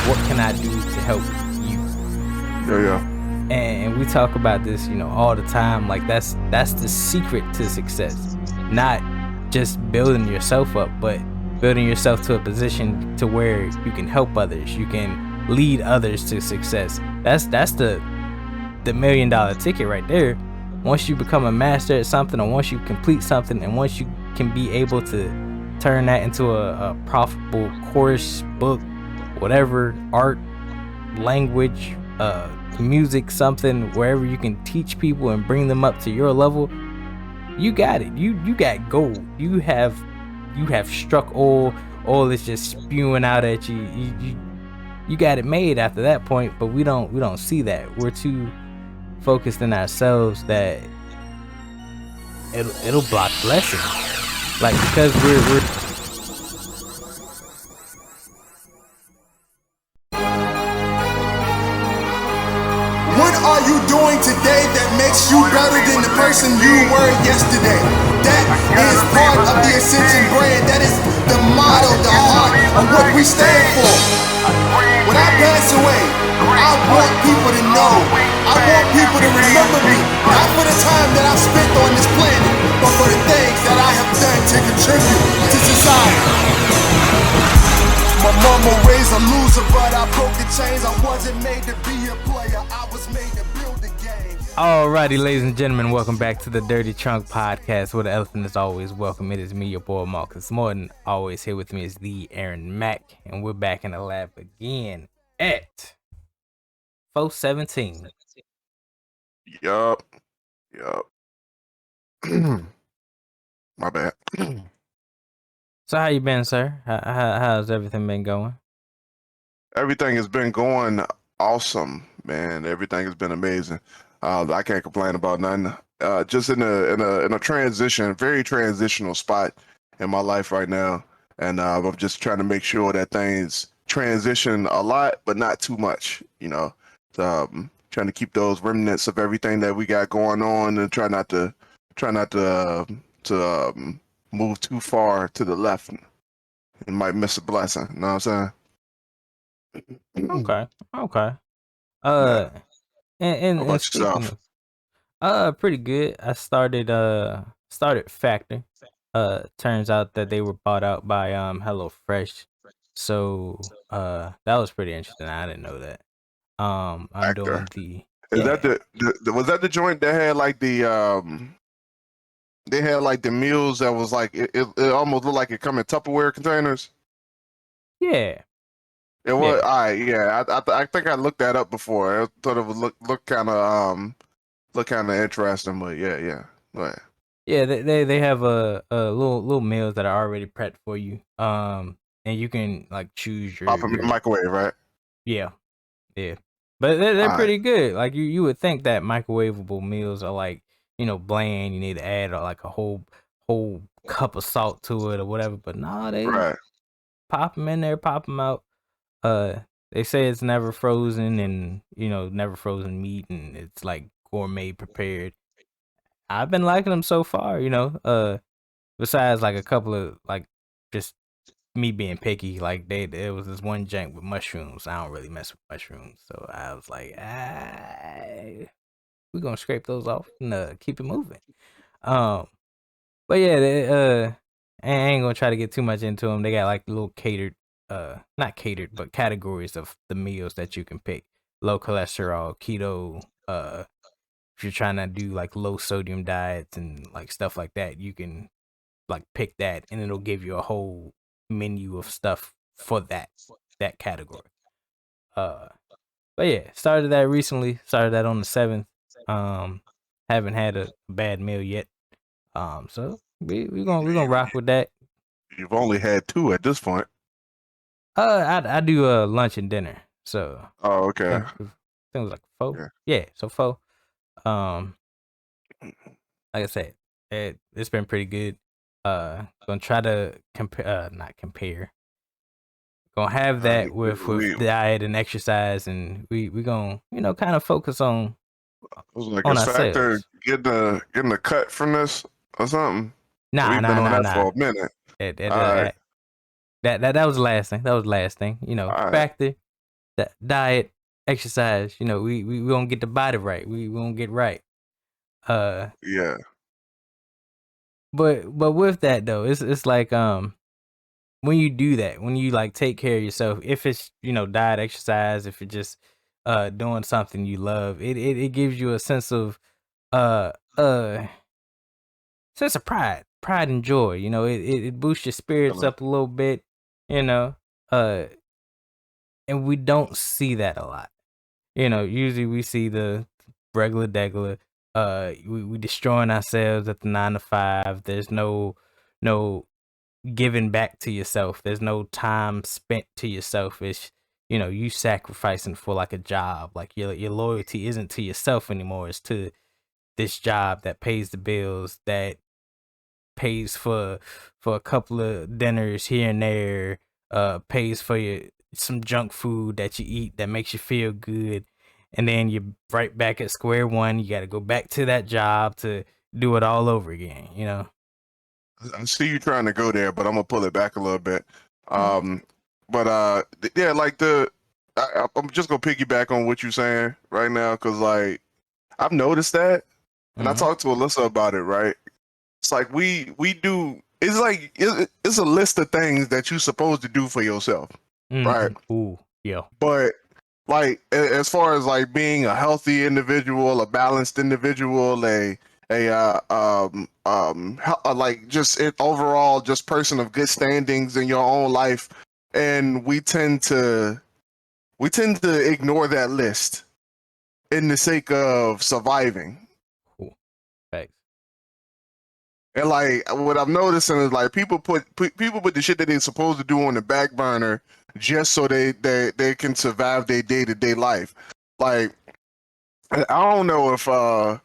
what can I do to help you? Yeah. And we talk about this, all the time. Like that's the secret to success. Not just building yourself up, but building yourself to a position to where you can help others. You can lead others to success. That's the $1 million ticket right there. Once you become a master at something, or once you complete something, and once you can be able to turn that into a profitable course, book, whatever, art, language, music, something, wherever you can teach people and bring them up to your level, you got it. You got gold. You have struck oil. Oil is just spewing out at you. You got it made after that point. But we don't see that. We're too focused in ourselves that it'll block blessings. Like, because we're What are you doing today that makes you better than the person you were yesterday? That is part of the Ascension brand. That is the motto, the heart of what we stand for. When I pass away, I want people to know. I want people to remember me. Not for the time that I've spent on this planet, but for the things that I have done to contribute to society. My mama raised a loser, but I broke the chains. I wasn't made to be a player, I was made to build a game. Alrighty, ladies and gentlemen, welcome back to the Dirty Trunk Podcast, where the elephant is always welcome. It is me, your boy Marcus Morton. Always here with me is the Aaron Mack, and we're back in the lab again at 417. Yup. My bad. So how you been, sir? How's everything been going? Everything has been going awesome, man. Everything has been amazing. I can't complain about nothing. Just in a transition, very transitional spot in my life right now, and I'm just trying to make sure that things transition a lot, but not too much. Trying to keep those remnants of everything that we got going on, and try not to move too far to the left. It might miss a blessing. You know what I'm saying? Okay. Yeah. And How about speaking yourself? of, pretty good. I started Factor. Turns out that they were bought out by HelloFresh. So that was pretty interesting. I didn't know that. I'm Actor. doing the Is that the was that the joint that had like they had like the meals that was like it almost looked like it come in Tupperware containers? yeah. It was yeah. I think I looked that up before. I thought it would look kind of interesting, but yeah. Right. Yeah, they have a little meals that are already prepped for you. And you can like choose Pop them in the microwave, right? yeah. But they're All right. pretty good. Like you would think that microwavable meals are like, bland. You need to add like a whole cup of salt to it or whatever. But no, they Right. pop them in there, pop them out. They say it's never frozen, and never frozen meat, and it's like gourmet prepared. I've been liking them so far. Besides like a couple of like just me being picky, like there was this one jank with mushrooms. I don't really mess with mushrooms, so I was like, we're gonna scrape those off and keep it moving. But yeah, I ain't gonna try to get too much into them. They got like little catered, not catered, but categories of the meals that you can pick: low cholesterol, keto. If you're trying to do like low sodium diets and like stuff like that, you can like pick that, and it'll give you a whole menu of stuff for that category. But yeah, started that recently. Started that on the 7th. Haven't had a bad meal yet. So we're gonna rock with that. You've only had 2 at this point. I do lunch and dinner. So Oh, I okay. think it was like 4. Yeah. Yeah, so 4. Like I said, it's been pretty good. Gonna try to compare, not compare. Gonna have that with diet and exercise, and we gonna kind of focus on Was like a factor ourselves. getting a cut from this or something. Nah. We've been on that for a minute. That All right. that was the last thing. That was the last thing. All right. Factor. That diet, exercise, we won't get the body right. We won't get right. Yeah. But with that though, it's like when you do that, when you like take care of yourself, if it's diet, exercise, if it's just doing something you love, it gives you a sense of uh uh pride and joy. It boosts your spirits Definitely. up a little bit. You know, uh, and we don't see that a lot. Usually we see the regular degular. We destroying ourselves at the 9 to 5. There's no giving back to yourself. There's no time spent to yourself. It's you sacrificing for like a job. Like your loyalty isn't to yourself anymore. It's to this job that pays the bills, that pays for a couple of dinners here and there, pays for some junk food that you eat that makes you feel good, and then you're right back at square one. You got to go back to that job to do it all over again. I see you trying to go there, but I'm gonna pull it back a little bit. Mhm. Yeah, like I'm just gonna piggyback on what you're saying right now, because like I've noticed that, and I Mhm. talked to Alyssa about it. Right, it's like we do. It's like it's a list of things that you're supposed to do for yourself, right? Ooh, yeah. But like as far as like being a healthy individual, a balanced individual, like just it overall just person of good standings in your own life, and we tend to ignore that list in the sake of surviving. Cool. Thanks. And like what I'm noticing is like people put the shit that they're supposed to do on the back burner just so they can survive their day-to-day life. Like I don't know if the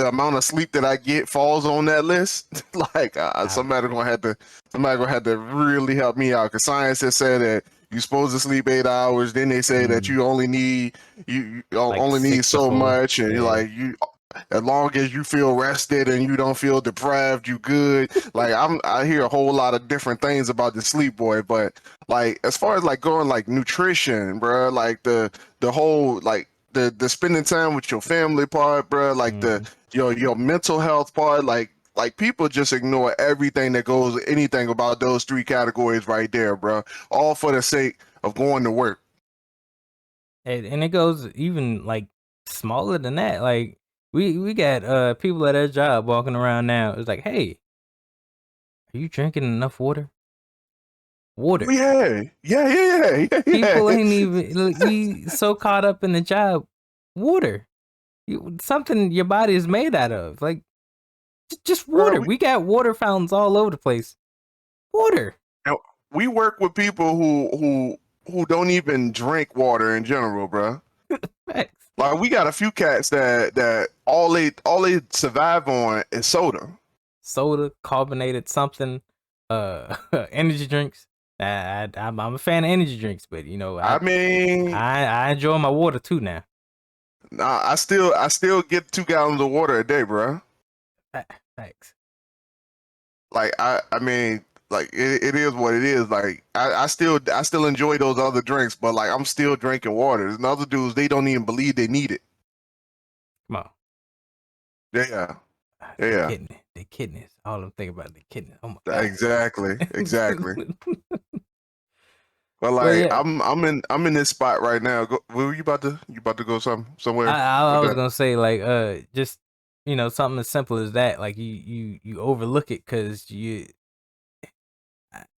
amount of sleep that I get falls on that list. Like somebody gonna have to really help me out, because science has said that you're supposed to sleep 8 hours. Then they say that Mm, you only need you like only need 6 or so 4. much, and you're Yeah. like you as long as you feel rested and you don't feel deprived, you good. Like I hear a whole lot of different things about the sleep boy, but like as far as like going like nutrition, bro, like the whole like the spending time with your family part, bro, like Mhm. your mental health part, like people just ignore everything that goes anything about those three categories right there, bro. All for the sake of going to work. And it goes even like smaller than that. Like we got people at our job walking around now. It's like, hey, are you drinking enough water? Oh Water. yeah, yeah. People ain't even like, we so caught up in the job. Water. Something your body is made out of. Like just Bro, water. We got water fountains all over the place. Water. and we work with people who don't even drink water in general, bro. Facts. Like we got a few cats that all they survive on is soda. Soda, carbonated something, energy drinks. I'm a fan of energy drinks, but I mean, I enjoy my water too now. nah, I still get 2 gallons of water a day, bro. Thanks. Like I mean, like it is what it is. Like I still enjoy those other drinks, but like I'm still drinking water. There's other dudes, they don't even believe they need it. Come on. Yeah, The yeah, kidney. The kidneys. All I'm thinking about the kidneys. Oh my god. exactly. But But like yeah, I'm in this spot right now. Where were you about to go somewhere I with was that? gonna say like just something as simple as that. Like you overlook it because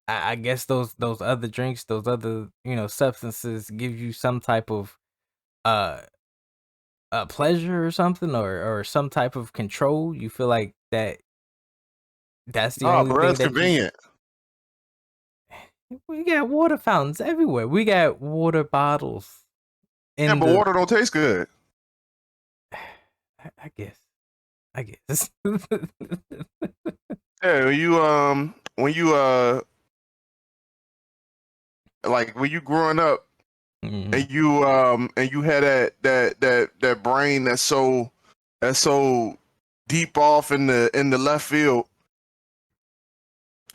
I guess those other drinks, those other substances give you some type of uh pleasure or something, or some type of control. You feel like that's the Nah, only bro, thing it's that you convenient. we got water fountains everywhere. We got water bottles Yeah, in but the water don't taste good. I guess. I guess. Yeah, when you growing up Mhm. and you had that brain that's so deep off in the left field.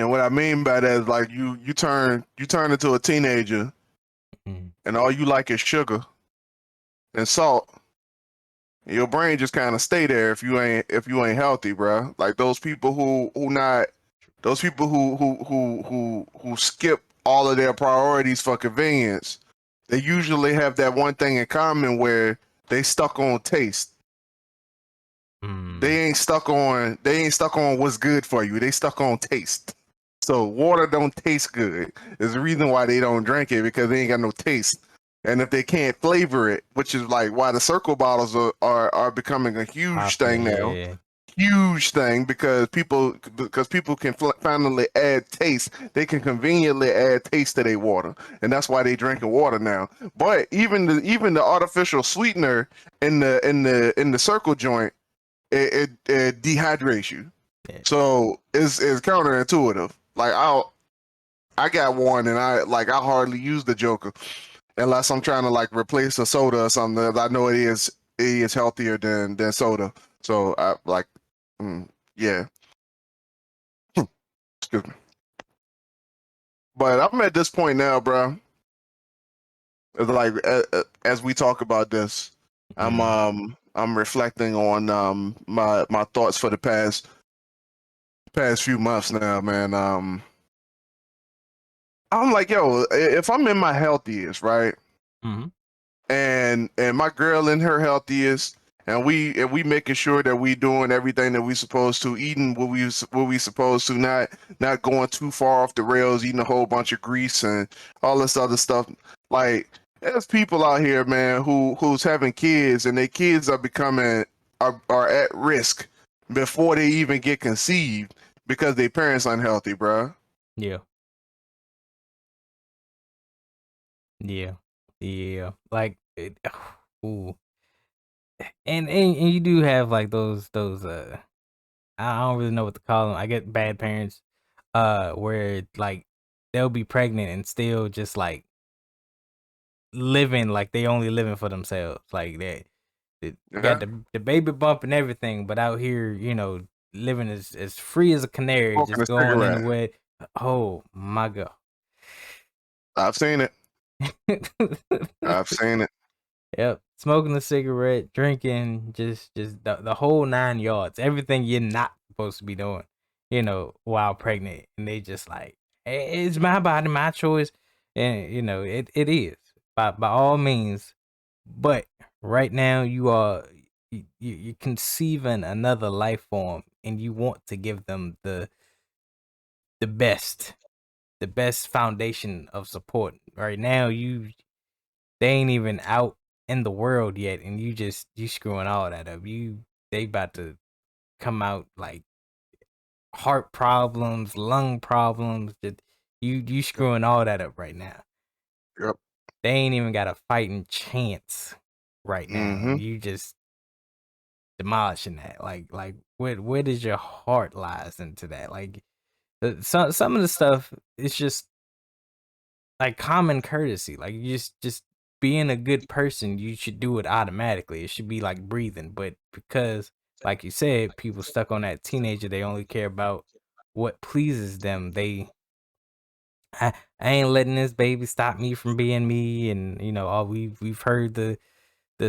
And what I mean by that is like you turn into a teenager, Mhm. and all you like is sugar and salt, your brain just kind of stay there if you ain't healthy, bro. Like those people those people who skip all of their priorities for convenience, they usually have that one thing in common where they stuck on taste. They ain't stuck on what's good for you. They stuck on taste. So water don't taste good. There's a reason why they don't drink it, because they ain't got no taste. And if they can't flavor it, which is like why the circle bottles are becoming a huge thing now. Yeah. Huge thing, because people can finally add taste. They can conveniently add taste to their water, and that's why they drinking water now. But even the artificial sweetener in the circle joint, it dehydrates you. Yeah. So it's counterintuitive. Like I got one, and I hardly use the Joker unless I'm trying to like replace a soda or something that I know it is healthier than soda. So I like, yeah. Excuse me. But I'm at this point now, bro. It's like as we talk about this, I'm reflecting on my thoughts for the past few months now, man. I'm like, yo, if I'm in my healthiest, right? And my girl in her healthiest, and we making sure that we doing everything that we supposed to, eating what we supposed to, not going too far off the rails, eating a whole bunch of grease and all this other stuff. Like, there's people out here, man, who's having kids, and their kids are at risk before they even get conceived because their parents unhealthy, bro. Yeah. Like, ooh. And you do have like those I don't really know what to call them. I get bad parents, where like they'll be pregnant and still just like living like they only living for themselves. Like they got the baby bump and everything, but out here, living as free as a canary, Smoking just a going cigarette. anywhere. Oh my god. I've seen it. I've seen it. Yep, smoking a cigarette, drinking, just the whole 9 yards, everything you're not supposed to be doing, while pregnant, and they just like, it's my body, my choice, and it is by all means, but right now you're conceiving another life form, and you want to give them the best, foundation of support. Right now, they ain't even out in the world yet, and you screwing all that up. They about to come out like heart problems, lung problems. That you screwing all that up right now. Yep. They ain't even got a fighting chance right now, and you just demolishing that. Like where does your heart lies into that? Like some of the stuff, it's just like common courtesy. Like you just being a good person, you should do it automatically. It should be like breathing. But because, like you said, people stuck on that teenager, they only care about what pleases them. I ain't letting this baby stop me from being me, and all we've heard the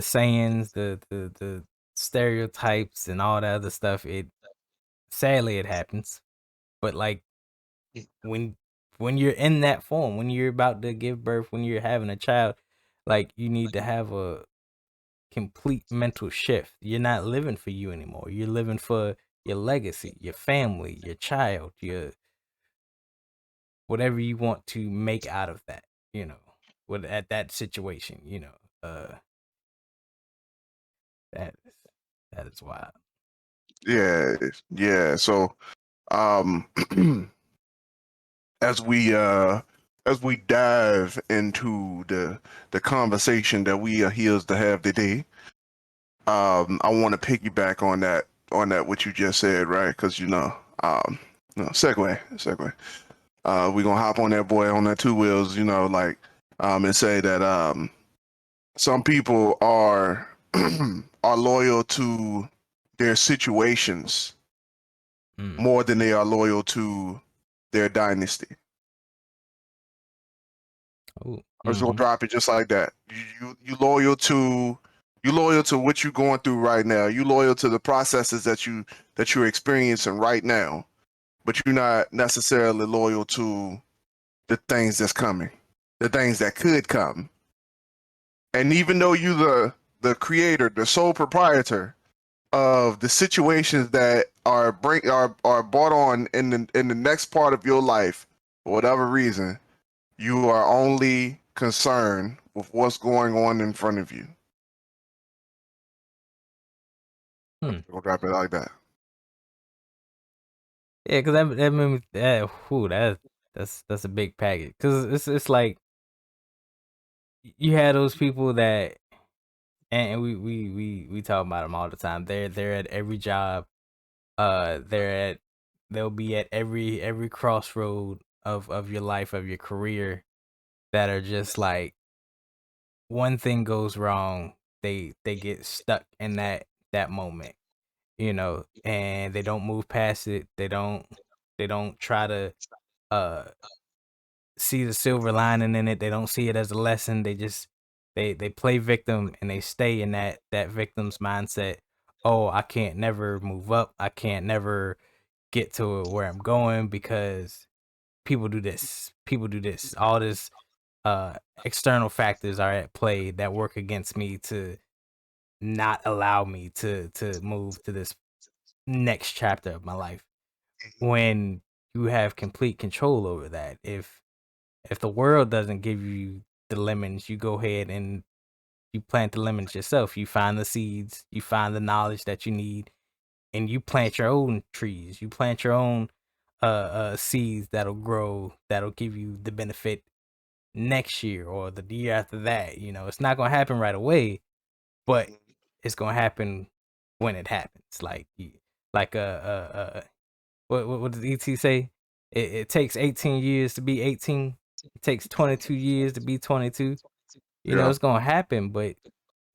sayings, the stereotypes and all that other stuff. It sadly it happens. But like when you're in that form, when you're about to give birth, when you're having a child, like you need to have a complete mental shift. You're not living for you anymore. You're living for your legacy, your family, your child, your whatever you want to make out of that, with at that situation, that is wild. Yeah. So, as we dive into the conversation that we are here to have today, I want to piggyback on that what you just said, right? Because segue. We're gonna hop on that boy on that two wheels, and say that some people are are loyal to their situations more than they are loyal to their dynasty. Ooh. I'm just gonna drop it just like that. You loyal to what you're going through right now. You loyal to the processes that you're experiencing right now, but you're not necessarily loyal to the things that's coming, the things that could come. And even though you the creator, the sole proprietor of the situations that are brought on in the next part of your life, for whatever reason, you are only concerned with what's going on in front of you. We'll drop it like that. Yeah, because that made me that's a big package. Because it's like you had those people that, and we talk about them all the time. They're at every job. They'll be at every crossroad of your life, of your career, that are just like, one thing goes wrong, they get stuck in that moment, and they don't move past it. They don't try to uh see the silver lining in it. They don't see it as a lesson. They play victim, and they stay in that victim's mindset. Oh, I can't never move up. I can't never get to where I'm going because people do this. People do this. All this external factors are at play that work against me to not allow me to move to this next chapter of my life, when you have complete control over that. If the world doesn't give you the lemons, you go ahead and you plant the lemons yourself. You find the seeds, you find the knowledge that you need, and you plant your own trees. You plant your own seeds that'll grow, that'll give you the benefit next year or the year after that. It's not gonna happen right away, but it's gonna happen when it happens. Like what does ET say? It takes 18 years to be 18. It takes 22 years to be 22. Yeah. It's gonna happen, but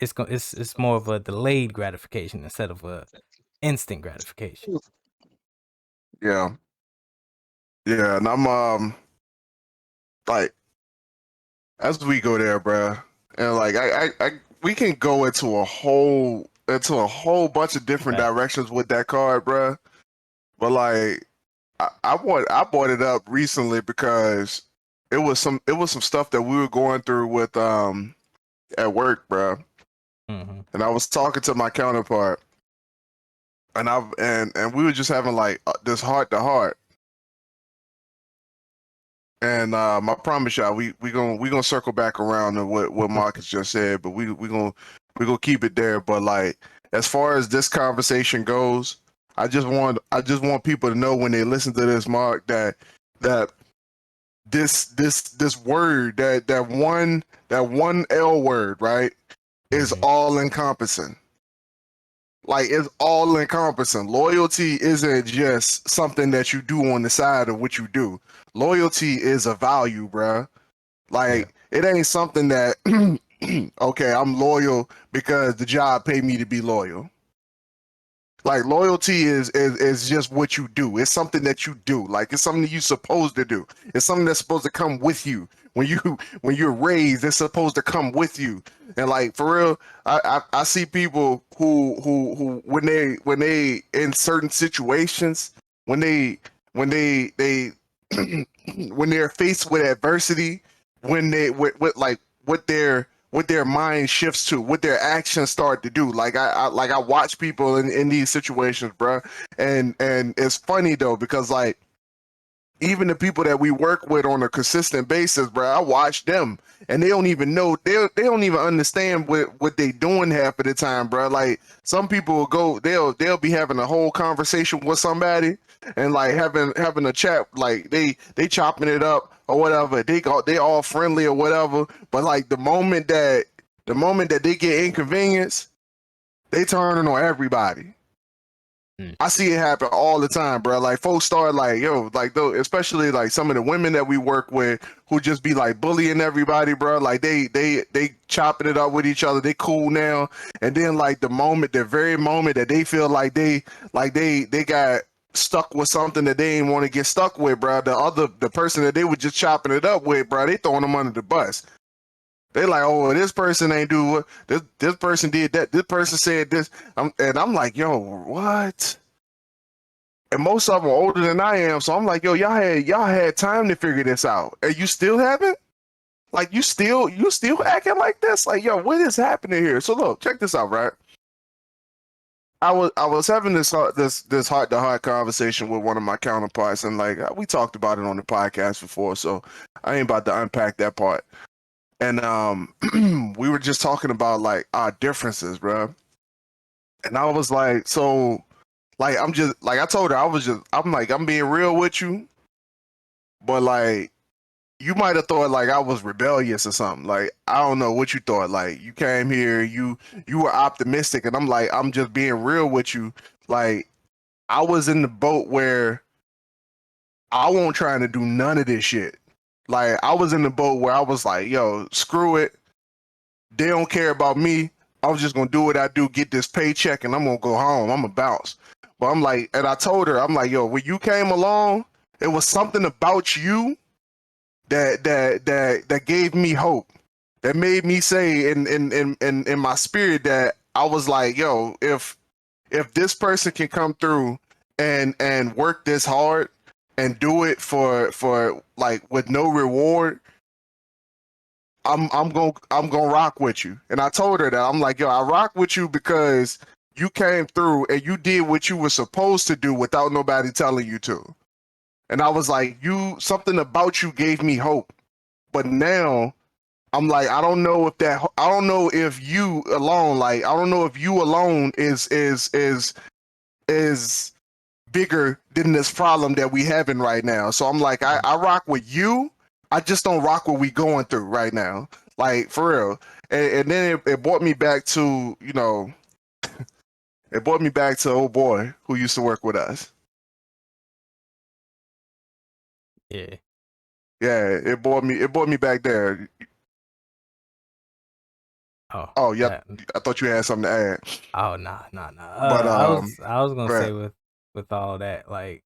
it's more of a delayed gratification instead of a instant gratification. Yeah. Yeah. And I'm like, as we go there, bruh, and like I we can go into a whole bunch of different Right. directions with that card, bruh. But like I brought it up recently because it was some stuff that we were going through with at work, bruh. Mm-hmm. And I was talking to my counterpart, and we were just having like this heart to heart. And I promise y'all, we gonna circle back around to what Marcus just said, but we gonna keep it there. But like, as far as this conversation goes, I just want people to know when they listen to this, Mark, that this word, that one L word, right, is Mhm. all encompassing. Like, it's all encompassing. Loyalty isn't just something that you do on the side of what you do. Loyalty is a value, bruh. Like, it ain't something that okay, I'm loyal because the job paid me to be loyal. Like, loyalty is just what you do. It's something that you do. Like, it's something that you're supposed to do. It's something that's supposed to come with you. When you're raised, it's supposed to come with you. And like, for real, I see people who when they in certain situations, when they when they're faced with adversity, when they with like what their mind shifts to, what their actions start to do. Like I watch people in these situations, bro, and it's funny though, because like, even the people that we work with on a consistent basis, bro, I watch them and they don't even know, they don't even understand what they doing half of the time, bro. Like, some people will go, they'll be having a whole conversation with somebody and like having a chat, like they chopping it up or whatever. They all friendly or whatever, but like the moment that they get inconvenienced, they turning on everybody. I see it happen all the time, bro. Like, folks start like, yo, like, though, especially like some of the women that we work with who just be like bullying everybody, bro. Like, they chopping it up with each other. They cool now, and then like the very moment that they feel like they got stuck with something that they didn't want to get stuck with, bro. The person that they were just chopping it up with, bro, they throwing them under the bus. They like, oh, this person ain't do what this person did that. This person said this. I'm like, yo, what? And most of them are older than I am, so I'm like, yo, y'all had time to figure this out, and you still haven't. Like, you still acting like this. Like, yo, what is happening here? So look, check this out, right? I was having this heart to heart conversation with one of my counterparts, and like we talked about it on the podcast before, so I ain't about to unpack that part. And we were just talking about like our differences, bro. And I was like, so like I'm just like I told her I'm like I'm being real with you, but like you might have thought like I was rebellious or something. Like I don't know what you thought. Like you came here, you were optimistic, and I'm like I'm just being real with you. Like I was in the boat where I won't trying to do none of this shit. Like I was in the boat where I was like, yo, screw it. They don't care about me. I was just gonna do what I do, get this paycheck, and I'm gonna go home. I'm gonna bounce. But I'm like, and I told her, I'm like, yo, when you came along, it was something about you that gave me hope. That made me say in my spirit that I was like, yo, if this person can come through and work this hard and do it for like with no reward, I'm gonna rock with you. And I told her that I'm like, yo, I rock with you because you came through and you did what you were supposed to do without nobody telling you to. And I was like, something about you gave me hope. But now I'm like, I don't know if you alone, like, I don't know if you alone is bigger than this problem that we having right now. So I'm like, I rock with you. I just don't rock what we going through right now. Like for real. And then it brought me back to, it brought me back to old boy who used to work with us. Yeah. Yeah, it brought me back there. Oh yeah, I thought you had something to add. Oh nah. But I was gonna say right. with all that, like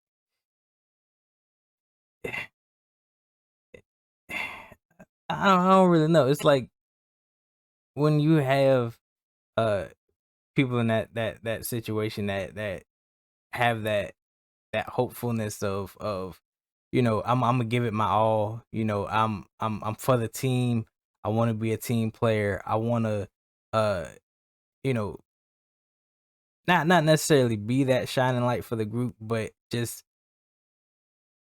I don't really know. It's like when you have people in that situation that have that hopefulness of I'm gonna give it my all. I'm for the team. I want to be a team player. I want to you know not necessarily be that shining light for the group, but just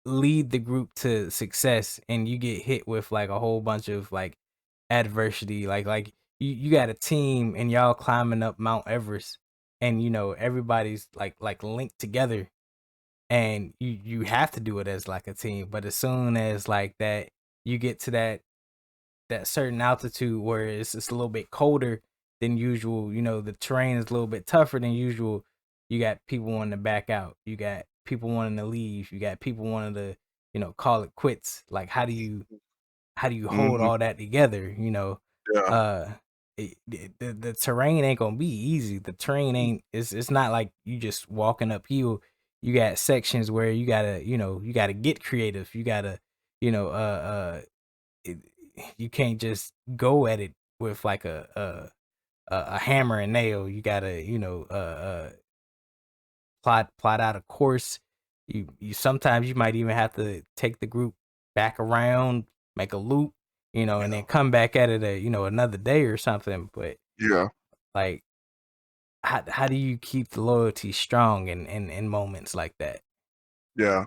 lead the group to success. And you get hit with like a whole bunch of like adversity, like you got a team and y'all climbing up Mount Everest, and everybody's like linked together, and you have to do it as like a team. But as soon as like that you get to that certain altitude where it's a little bit colder than usual, the terrain is a little bit tougher than usual, you got people wanting to back out, you got people wanting to leave, you got people wanting to call it quits. Like how do you hold Mm-hmm. all that together? Yeah. uh the terrain ain't gonna be easy. The terrain ain't, it's not like you just walking uphill. You got sections where you gotta get creative. You gotta you know it, you can't just go at it with like a hammer and nail. You gotta plot out a course. You sometimes you might even have to take the group back around, make a loop, and then come back at it another day or something. But Yeah. like, how do you keep the loyalty strong in moments like that? Yeah.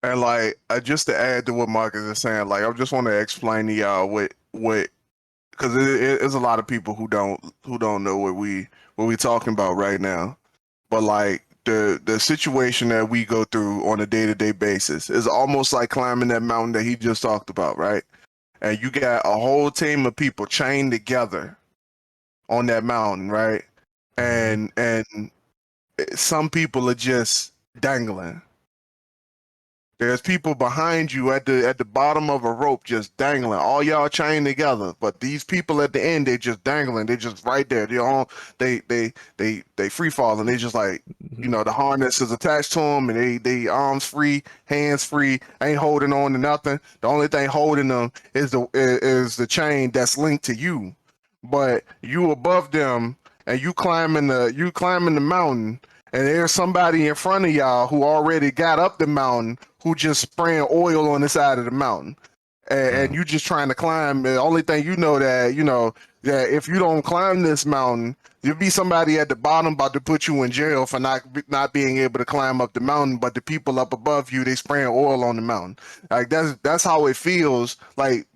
And like just to add to what Marcus is saying, like I just want to explain to y'all what because it's a lot of people who don't know what we talking about right now. But like the situation that we go through on a day-to-day basis is almost like climbing that mountain that he just talked about, right? And you got a whole team of people chained together on that mountain, right? And some people are just dangling. There's people behind you at the bottom of a rope just dangling. All y'all chained together, but these people at the end, they just dangling. They just right there. They free falling. They just like, you know, the harness is attached to them, and they arms free, hands free, ain't holding on to nothing. The only thing holding them is the chain that's linked to you. But you above them, and you climbing the mountain, and there's somebody in front of y'all who already got up the mountain, who just spraying oil on the side of the mountain, and you just trying to climb. The only thing that if you don't climb this mountain, there'll be somebody at the bottom about to put you in jail for not being able to climb up the mountain. But the people up above you, they spraying oil on the mountain. Like that's how it feels. Like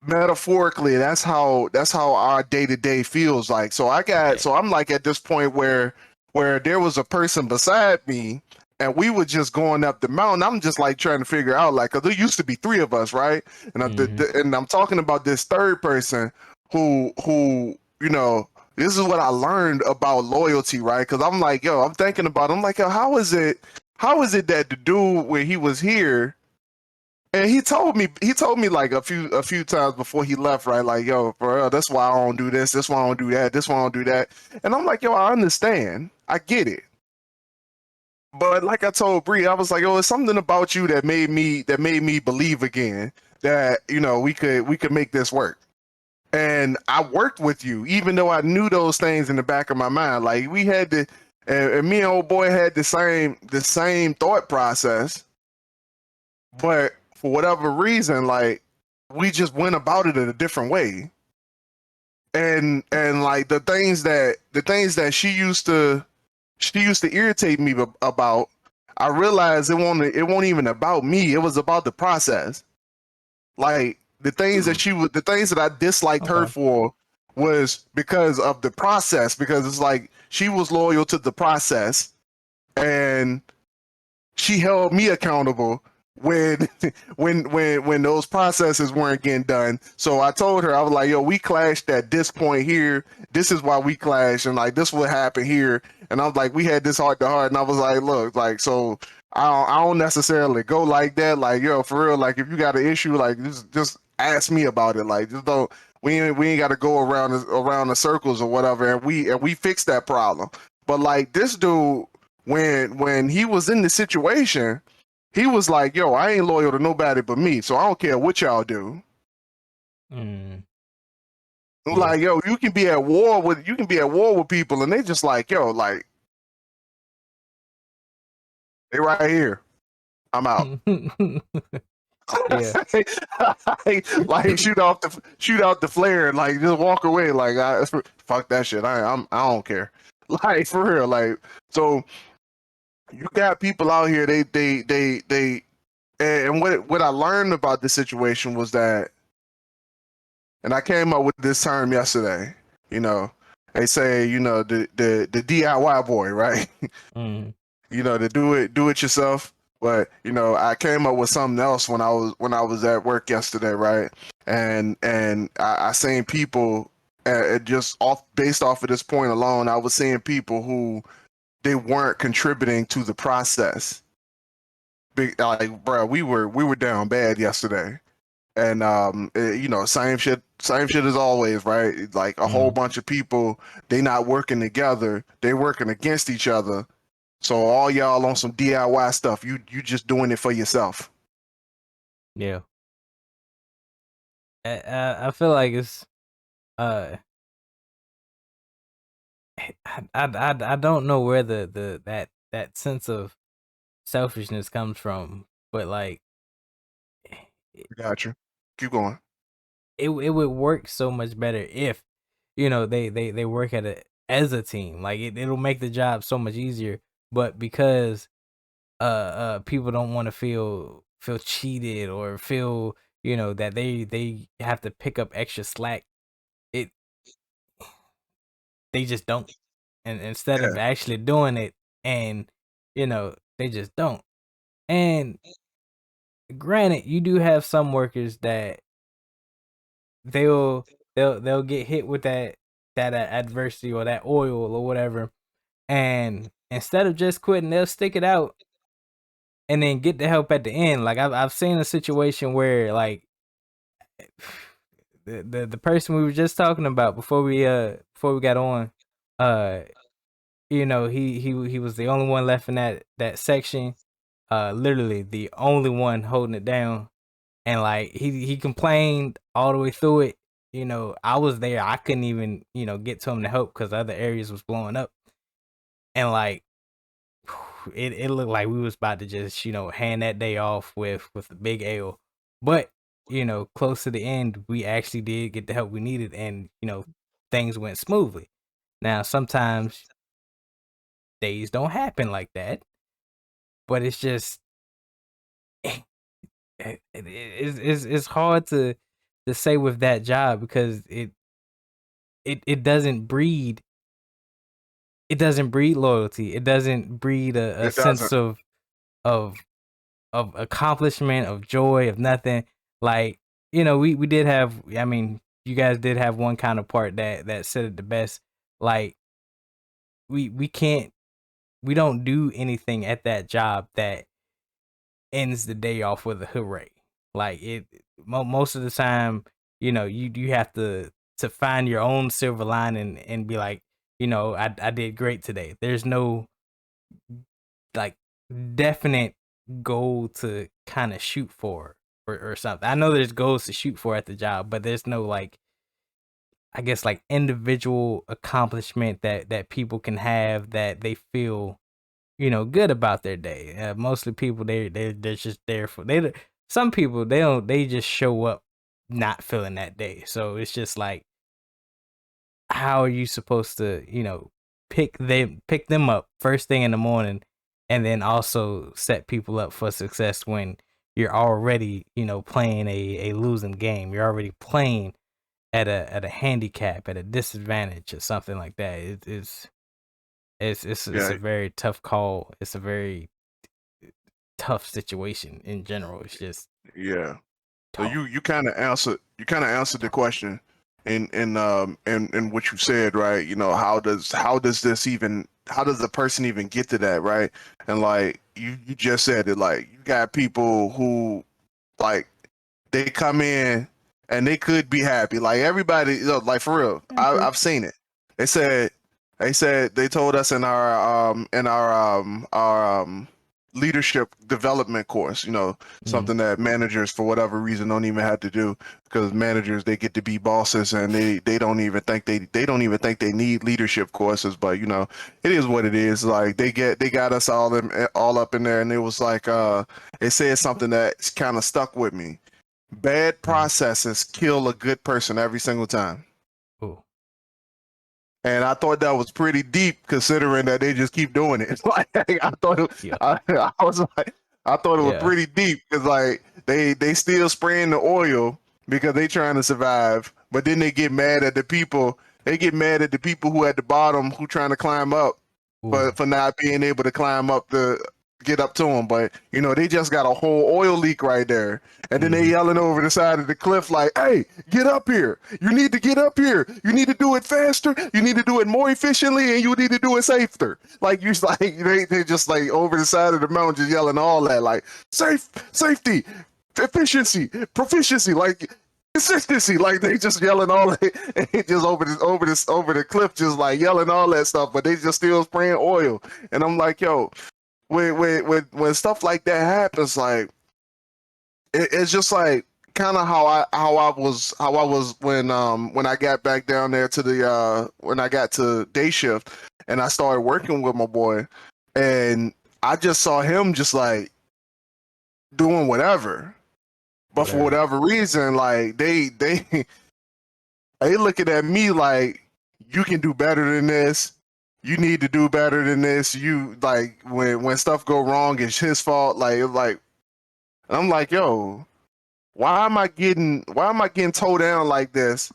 metaphorically, that's how our day-to-day feels like. So I'm like at this point where there was a person beside me, and we were just going up the mountain. I'm just like trying to figure out, like, 'cause there used to be three of us, right? And I'm talking about this third person who this is what I learned about loyalty, right? Because I'm like, yo, I'm like, yo, how is it that the dude where he was here, and he told me like a few times before he left, right? Like, yo, for real, that's why I don't do this, that's why I don't do that, this why I don't do that. And I'm like, yo, I understand. I get it. But like I told Bree, I was like, oh, it's something about you that made me believe again that, we could make this work. And I worked with you, even though I knew those things in the back of my mind. Like we had to, and me and old boy had the same thought process, but for whatever reason, like we just went about it in a different way. And like the things that she used to irritate me about, I realized it won't even about me. It was about the process. Like the things that I disliked her Okay. for was because of the process. Because it's like she was loyal to the process, and she held me accountable when when those processes weren't getting done. So I told her, I was like, yo, we clashed at this point here. This is why we clashed, and like this what happened here. And I was like, we had this heart to heart, and I was like, look, like, so I don't necessarily go like that. Like, yo, for real, like if you got an issue, like just ask me about it. Like, just don't, we ain't got to go around the circles or whatever, and we fix that problem. But like this dude, when he was in the situation, he was like, "Yo, I ain't loyal to nobody but me, so I don't care what y'all do." Mm. I'm Yeah. like, yo, you can be at war with people, and they just like, yo, like they right here. I'm out. Yeah. Like shoot out the flare and like just walk away. Like fuck that shit. I don't care. Like for real. Like so you got people out here. They and what I learned about this situation was that, and I came up with this term yesterday. You know, they say, the DIY boy, right? Mm. To do it yourself. But I came up with something else when I was at work yesterday, right? And I seen people, just based off of this point alone, I was seeing people who they weren't contributing to the process. Like, bro, we were down bad yesterday, and same shit as always, right? Like a whole Mm. bunch of people, they not working together, they working against each other. So all y'all on some DIY stuff, you just doing it for yourself. Yeah. I feel like it's uh I don't know where that sense of selfishness comes from, but like Got you. Keep going. it would work so much better if they work at it as a team. Like it'll make the job so much easier. But because people don't want to feel cheated or feel that they have to pick up extra slack, it they just don't. And instead Yeah, of actually doing it, and they just don't. And granted, you do have some workers that they'll they'll get hit with that adversity or that oil or whatever, and instead of just quitting, they'll stick it out and then get the help at the end. Like I've seen a situation where like the person we were just talking about before we got on, uh you know, he was the only one left in that section, literally the only one holding it down, and like he complained all the way through it. You know, I was there. I couldn't even, you know, get to him to help because other areas was blowing up, and like it looked like we was about to just, you know, hand that day off with a big L. But, you know, close to the end, we actually did get the help we needed, and, you know, things went smoothly. Now, sometimes days don't happen like that, but it's just it's hard to say with that job because it doesn't breed loyalty. It doesn't breed a It doesn't. sense of accomplishment, of joy, of nothing. Like, you know, we did have, I mean, you guys did have one counterpart that said it the best. Like, we can't, we don't do anything at that job that ends the day off with a hooray. Like most of the time, you know, you have to find your own silver lining and be like, you know, I did great today. There's no like definite goal to kind of shoot for or something. I know there's goals to shoot for at the job, but there's no like, I guess, like individual accomplishment that people can have that they feel, you know, good about their day. Mostly people they're just there for they. Some people they just show up not feeling that day. So it's just like, how are you supposed to, you know, pick them up first thing in the morning, and then also set people up for success when you're already, you know, playing a losing game. You're already playing at a handicap, at a disadvantage or something like that. It's Yeah, a very tough call. It's a very tough situation in general. It's just yeah. So tough. you kind of answered the question in what you said, right? You know, how does this even how does the person even get to that, right? And like you just said it, like you got people who like they come in and they could be happy. Like everybody, you know, like for real. I've seen it. They said they told us in our leadership development course, you know, Mm, something that managers for whatever reason don't even have to do because managers they get to be bosses and they don't even think they don't even think they need leadership courses, but you know, it is what it is. Like they got us all up in there and it was like it said something that kind of stuck with me. Bad mm. processes kill a good person every single time. Ooh, And I thought that was pretty deep, considering that they just keep doing it. Like I thought, yeah, I was like, I thought it was yeah. pretty deep because like they still spraying the oil because they trying to survive, but then they get mad at the people. They get mad at the people who at the bottom who trying to climb up, Ooh, for not being able to climb up to get up to them. But you know they just got a whole oil leak right there, and then they mm-hmm. yelling over the side of the cliff like, "Hey, get up here! You need to get up here! You need to do it faster! You need to do it more efficiently, and you need to do it safer!" Like you like they just like over the side of the mountain just yelling all that like safety, efficiency, proficiency, like consistency. Like they just yelling all that, and just over the cliff, just like yelling all that stuff, but they just still spraying oil. And I'm like, yo, when stuff like that happens, like it's just like kind of how I was when I got back down there to the when I got to day shift and I started working with my boy, and I just saw him just like doing whatever, but for Whatever. whatever reason, like they looking at me like you can do better than this. You need to do better than this. You like when stuff go wrong, it's his fault. Like I'm like, yo, why am I getting towed down like this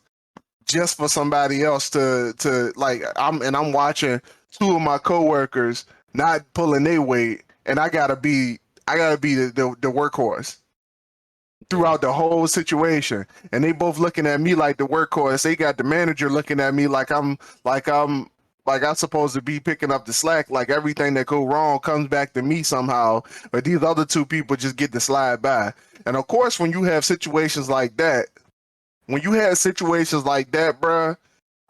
just for somebody else to like I'm watching two of my coworkers not pulling their weight and I gotta be the workhorse Yeah. throughout the whole situation, and they both looking at me like the workhorse. They got the manager looking at me like I'm like I'm supposed to be picking up the slack. Like everything that go wrong comes back to me somehow, but these other two people just get to slide by. And of course, when you have situations like that, bruh,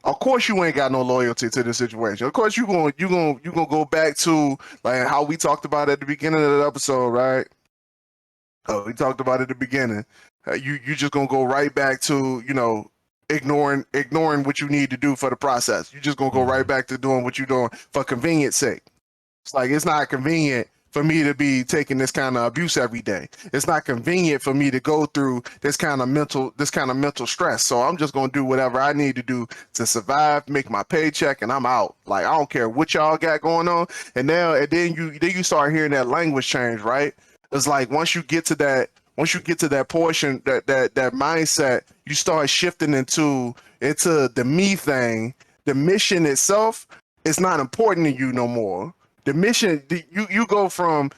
of course you ain't got no loyalty to the situation. Of course you gonna go back to like how we talked about at the beginning of the episode, right? Oh, we talked about it at the beginning. You just gonna go right back to ignoring what you need to do for the process. You just gonna go right back to doing what you're doing for convenience sake. It's like it's not convenient for me to be taking this kind of abuse every day. It's not convenient for me to go through this kind of mental stress. So I'm just gonna do whatever I need to do to survive, make my paycheck, and I'm out. Like I don't care what y'all got going on. And then you start hearing that language change, right? It's like once you get to that portion, that mindset, you start shifting into the me thing. The mission itself is not important to you no more. The mission, you go from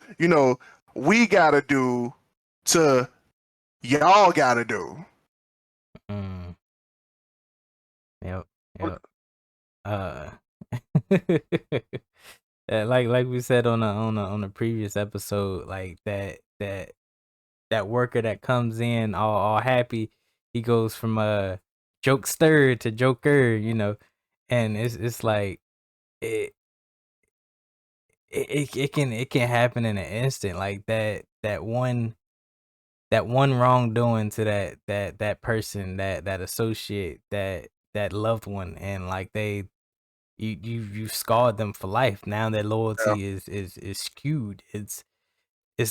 we gotta do to y'all gotta do. Mm. Yep. Yep. Like we said on the previous episode, like that worker that comes in all happy, he goes from a jokester to joker, and it's like it it can happen in an instant, like that one wrongdoing to that person, that associate, that loved one, and like you've scarred them for life. Now their Yeah, loyalty is skewed. It's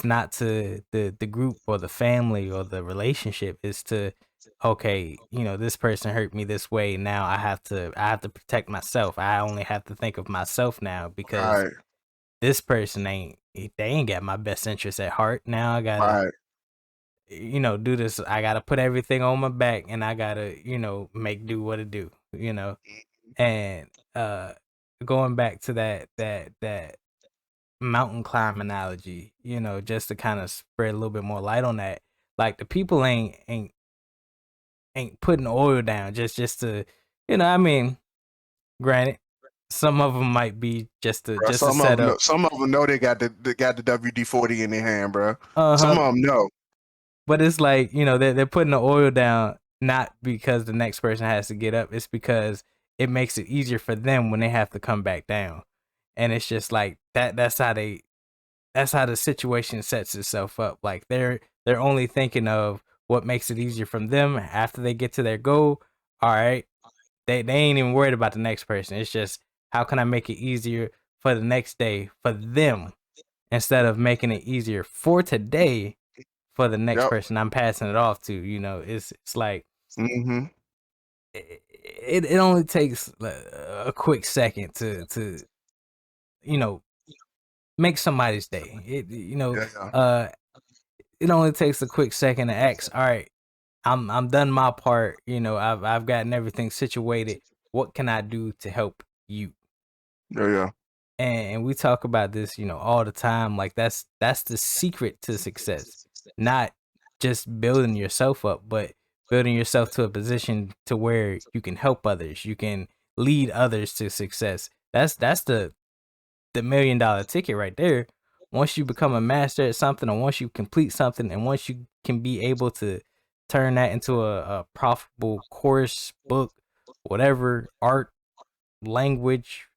not to the group or the family or the relationship. It's to, okay, this person hurt me this way. Now I have to protect myself. I only have to think of myself now because right, this person they ain't got my best interest at heart. Now I gotta right, do this. I gotta put everything on my back, and I gotta make do what it do. And going back to that mountain climb analogy, just to kind of spread a little bit more light on that. Like the people ain't putting oil down just to, I mean, granted, some of them might be bro. just to set up. Some of them know they got the WD-40 in their hand, bro. Some Uh-huh. of them know. But it's like, they're putting the oil down not because the next person has to get up. It's because it makes it easier for them when they have to come back down. And it's just like that's how the situation sets itself up. Like they're only thinking of what makes it easier from them after they get to their goal. All right. They ain't even worried about the next person. It's just, how can I make it easier for the next day for them, instead of making it easier for today for the next Yep. person I'm passing it off to. It's like Mm-hmm. it only takes a quick second to you know make somebody's day. Yeah, yeah. It only takes a quick second to ask, all right, I'm done my part. I've gotten everything situated. What can I do to help you? Yeah, yeah. And we talk about this, all the time. Like that's the secret to success. Not just building yourself up, but building yourself to a position to where you can help others. You can lead others to success. That's the $1 million ticket right there. Once you become a master at something, or once you complete something, and once you can be able to turn that into a profitable course, book, whatever, art, language,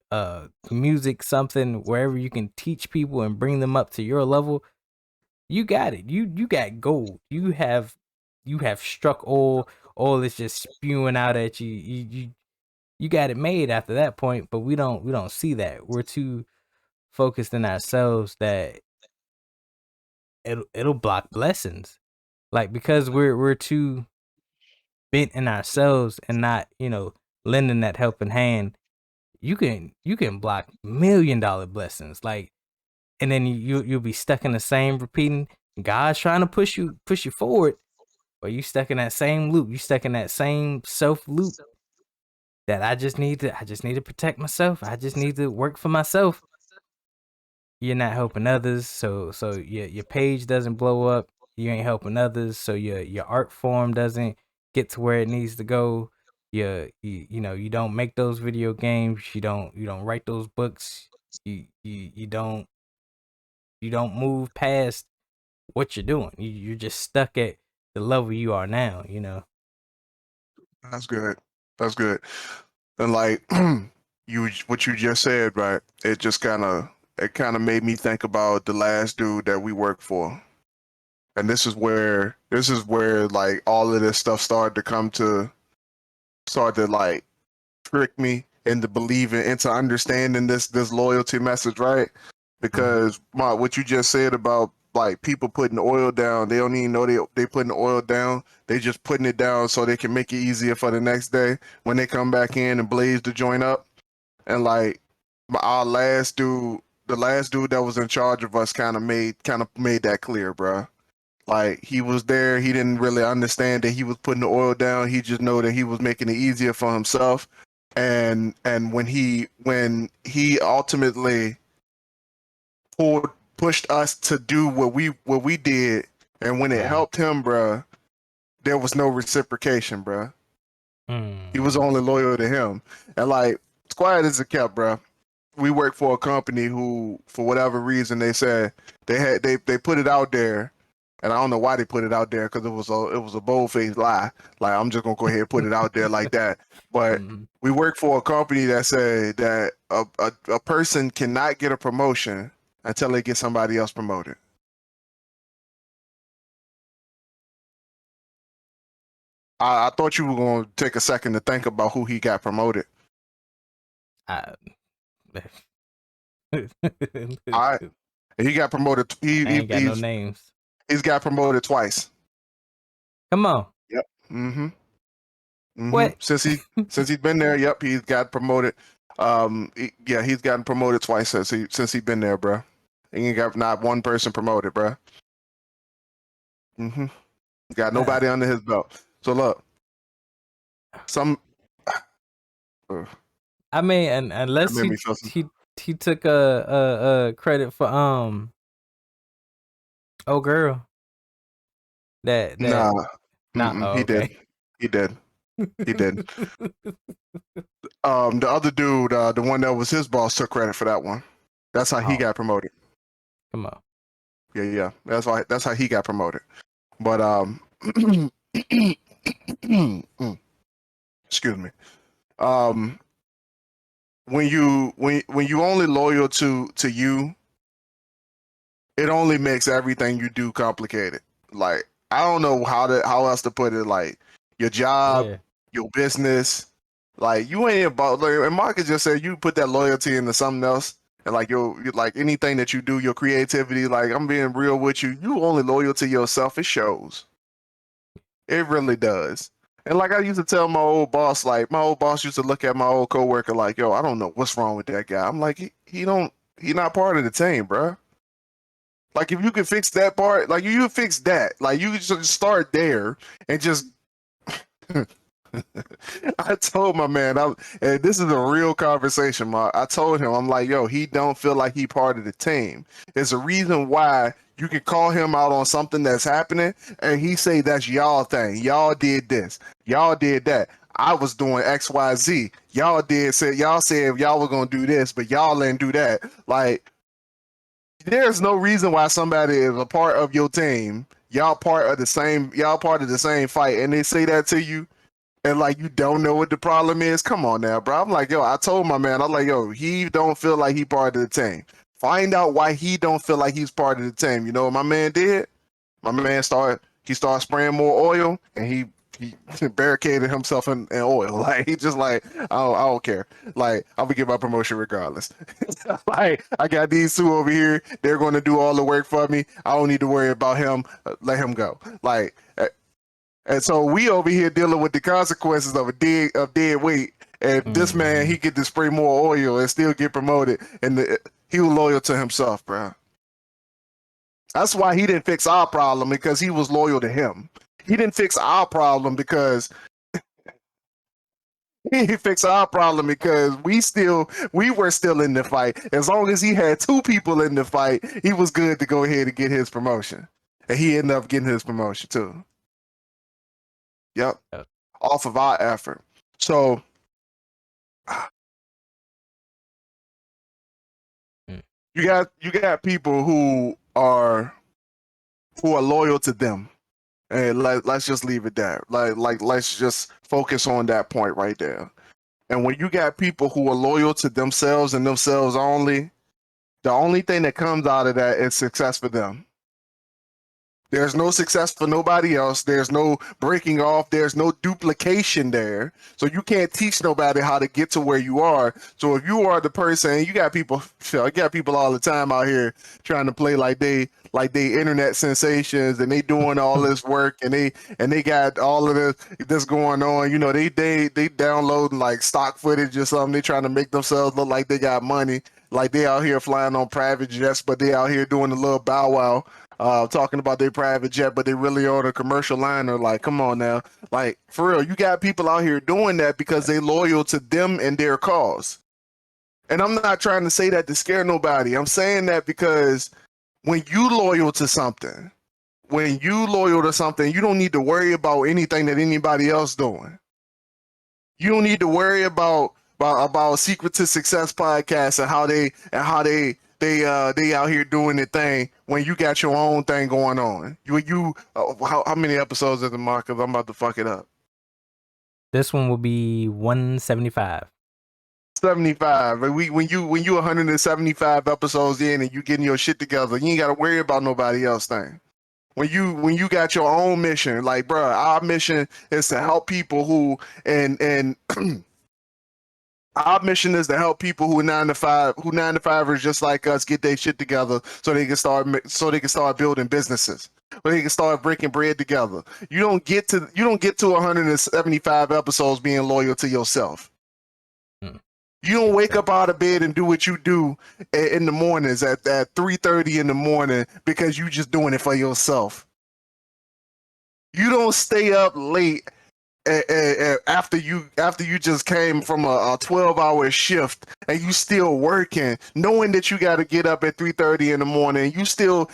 music, something, wherever you can teach people and bring them up to your level, you got it. You got gold. You have struck oil. Oil is just spewing out at you. You got it made after that point. But we don't see that. We're too focused in ourselves that it'll block blessings. Like, because we're too bent in ourselves and not lending that helping hand. You can block $1 million blessings. Like, and then you'll be stuck in the same repeating. God's trying to push you forward, but you stuck in that same loop. You stuck in that same self loop that I just need to protect myself. I just need to work for myself. You're not helping others, so your page doesn't blow up. You ain't helping others, so your art form doesn't get to where it needs to go. you don't make those video games. You don't write those books. You don't move past what you're doing. You're just stuck at the level you are now. That's good. That's good. And like what you just said, right? It kind of made me think about the last dude that we worked for. And this is where like all of this stuff started to like trick me into believing, into understanding this loyalty message, right? Because what you just said about like people putting oil down, they don't even know they putting the oil down. They just putting it down so they can make it easier for the next day when they come back in and blaze the joint up. And like our last dude, the last dude that was in charge of us kind of made that clear, bro. Like he was there, he didn't really understand that he was putting the oil down. He just know that he was making it easier for himself. And when he ultimately pushed us to do what we did, and when it helped him, bruh, there was no reciprocation, bruh. He was only loyal to him. And like, as quiet as it kept, bruh, we worked for a company who, for whatever reason, they said they put it out there, and I don't know why they put it out there, because it was a bold-faced lie. Like, I'm just gonna go ahead and put it out there like that. But we worked for a company that said that a person cannot get a promotion until they get somebody else promoted. I thought you were going to take a second to think about who he got promoted. All right. He got promoted. I ain't got no names. He's got promoted twice. Come on. Yep. What? Since he's been there, yep, he's got promoted. He's gotten promoted twice since he's been there, bro. He ain't got not one person promoted, bro. Got nobody under his belt. So look, I mean, and unless he took a credit for oh girl. Nah, he did. He did. The other dude, the one that was his boss, took credit for that one. That's how he got promoted. Come on. Yeah. That's how he got promoted. But excuse me. When you only loyal to you, it only makes everything you do complicated. Like, I don't know how else to put it. Like, your job, your business, like, you ain't about. Like, and Marcus just said you put that loyalty into something else, and like you like anything that you do, your creativity. Like, I'm being real with you. You only loyal to yourself. It shows. It really does. And like I used to tell my old boss, like my old boss used to look at my old coworker like, yo, I don't know what's wrong with that guy. I'm like, he not part of the team, bro. Like, if you could fix that part, like you fix that, like you just start there and just. I told my man, and this is a real conversation, Mark. I told him, I'm like, yo, he don't feel like he part of the team. There's a reason why you can call him out on something that's happening, and he say that's y'all thing. Y'all did this. Y'all did that. I was doing X, Y, Z. Y'all said y'all were gonna do this, but y'all didn't do that. Like, there's no reason why somebody is a part of your team. Y'all part of the same fight, and they say that to you, and like you don't know what the problem is. Come on now, bro. I'm like, yo, I told my man, I'm like, yo, he don't feel like he part of the team. Find out why he don't feel like he's part of the team. You know what my man did? My man started spraying more oil, and he barricaded himself in oil. Like, he just like, I don't care. Like, I'm gonna get my promotion regardless. Like, I got these two over here. They're going to do all the work for me. I don't need to worry about him. Let him go. Like, and so we over here dealing with the consequences of dead weight. And this man, he get to spray more oil and still get promoted. And he was loyal to himself, bro. That's why he didn't fix our problem, because he was loyal to him. He didn't fix our problem because he fixed our problem because we were still in the fight. As long as he had two people in the fight, he was good to go ahead and get his promotion. And he ended up getting his promotion too. Yep. Off of our effort. So you got people who are loyal to them. And let's just leave it there. Let's just focus on that point right there. And when you got people who are loyal to themselves and themselves only, the only thing that comes out of that is success for them. There's no success for nobody else. There's no breaking off. There's no duplication there. So you can't teach nobody how to get to where you are. So if you are the person, you got people all the time out here trying to play like they internet sensations, and they doing all this work, and they got all of this going on. You know, they downloading like stock footage or something. They trying to make themselves look like they got money, like they out here flying on private jets, but they out here doing a little bow wow. Talking about their private jet, but they really on a commercial liner. Like, come on now. Like, for real, you got people out here doing that because they loyal to them and their cause. And I'm not trying to say that to scare nobody. I'm saying that because when you loyal to something, you don't need to worry about anything that anybody else doing. You don't need to worry about Secret to Success podcast and how they out here doing their thing when you got your own thing going on. How many episodes is the mark? Because I'm about to fuck it up. This one will be 175. 75. When you 175 episodes in and you getting your shit together, you ain't got to worry about nobody else thing. When you got your own mission, like, bro, our mission is to help people who and our mission is to help people who 9 to 5ers just like us get their shit together so they can start building businesses. So they can start breaking bread together. You don't get to 175 episodes being loyal to yourself. You don't wake up out of bed and do what you do in the mornings at 3:30 in the morning because you just doing it for yourself. You don't stay up late after you just came from a 12-hour shift and you still working, knowing that you got to get up at 3:30 in the morning. You still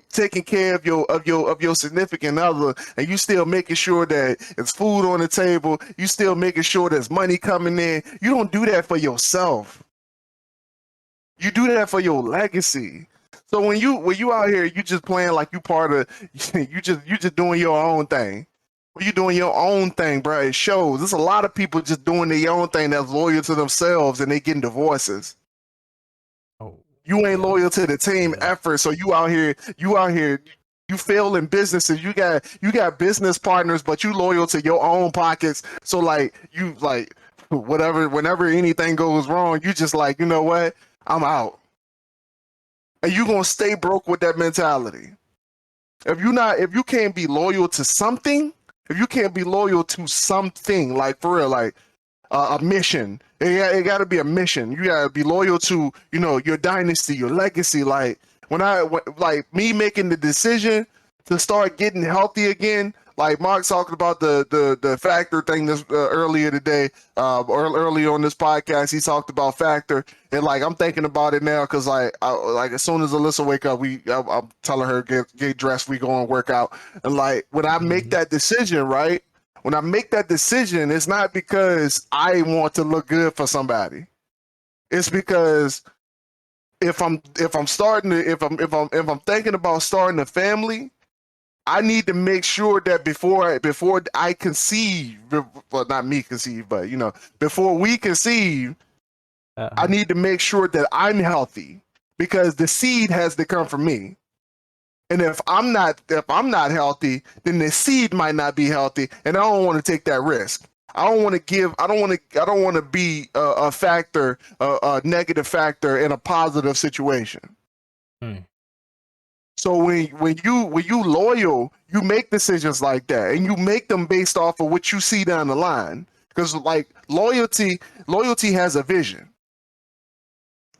taking care of your significant other, and you still making sure that it's food on the table. You still making sure there's money coming in. You don't do that for yourself. You do that for your legacy. So when you out here, you just playing like you part of you just doing your own thing. You doing your own thing, bro. It shows. There's a lot of people just doing their own thing that's loyal to themselves, and they getting divorces. You ain't loyal to the team effort, so you out here, you fail in businesses. You got business partners, but you loyal to your own pockets. So whenever anything goes wrong, you just like, you know what? I'm out. And you gonna stay broke with that mentality. If you can't be loyal to something. If you can't be loyal to something, like for real, like a mission, it got to be a mission. You got to be loyal to, your dynasty, your legacy. Like like me making the decision to start getting healthy again. Like Mark talking about the factor thing this earlier today, or earlier on this podcast, he talked about factor, and like I'm thinking about it now because like as soon as Alyssa wake up, I'm telling her get dressed, we go and work out, and like when I make that decision, right? When I make that decision, it's not because I want to look good for somebody. It's because if I'm thinking about starting a family, I need to make sure that before I conceive, well, not me conceive, but before we conceive, I need to make sure that I'm healthy because the seed has to come from me. And if I'm not healthy, then the seed might not be healthy, and I don't want to take that risk. I don't want to be a factor, a negative factor in a positive situation. So when you loyal, you make decisions like that, and you make them based off of what you see down the line. Because like loyalty has a vision,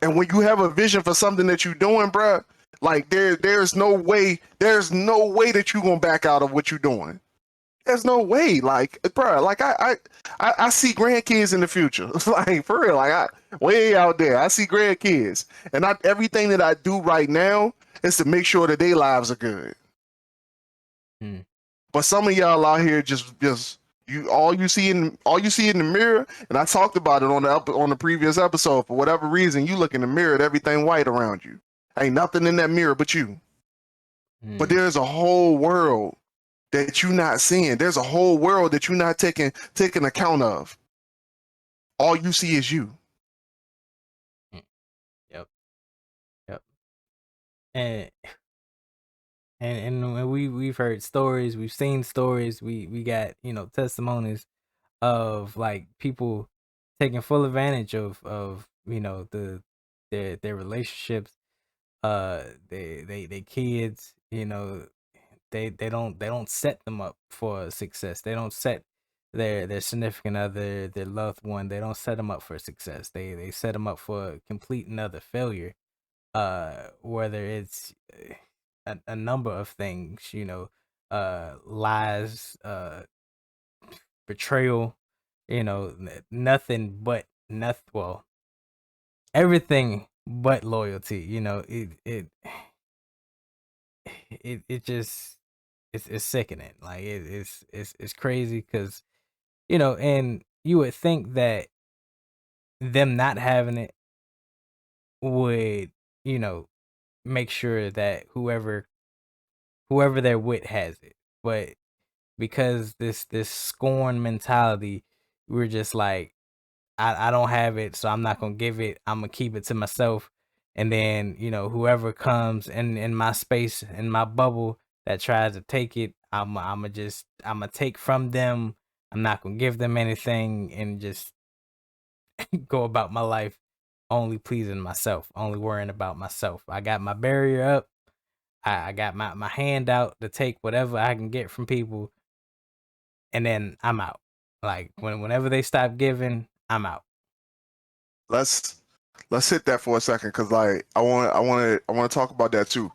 and when you have a vision for something that you're doing, bruh, like there's no way that you're gonna back out of what you're doing. There's no way, like, bruh, like I see grandkids in the future, like for real, like way out there, I see grandkids, and everything that I do right now is to make sure that their lives are good. But some of y'all out here just All you see in the mirror, and I talked about it on the previous episode. For whatever reason, you look in the mirror at everything white around you. Ain't nothing in that mirror but you. But there's a whole world that you're not seeing. There's a whole world that you're not taking account of. All you see is you. Yep. And we've heard stories, we've seen stories, we got, you know, testimonies of like people taking full advantage of you know their relationships, they kids, you know, they don't set them up for success. They don't set their significant other, their loved one, they don't set them up for success. They set them up for complete and utter failure, whether it's a number of things, you know, lies, betrayal, you know, nothing but nothing, well, everything but loyalty, you know. It just it's sickening. Like it's crazy because, you know, and you would think that them not having it would, you know, make sure that whoever they're with has it. But because this scorn mentality, we're just like, I don't have it, so I'm not gonna give it. I'm gonna keep it to myself. And then, you know, whoever comes in my space, in my bubble, that tries to take it, I'm gonna take from them. I'm not gonna give them anything, and just go about my life only pleasing myself, only worrying about myself. I got my barrier up. I got my hand out to take whatever I can get from people, and then I'm out. Like whenever they stop giving, I'm out. Let's hit that for a second, because like I want to talk about that too,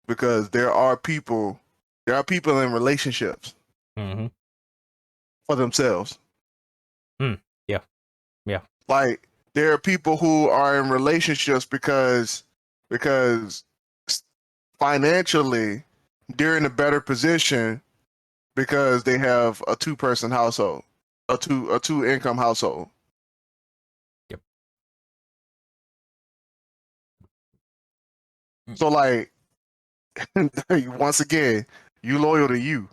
because there are people in relationships Mm-hmm. for themselves. Yeah. Like there are people who are in relationships because financially they're in a better position because they have a 2-person household, a two income household. Yep. So like once again, you loyal to you.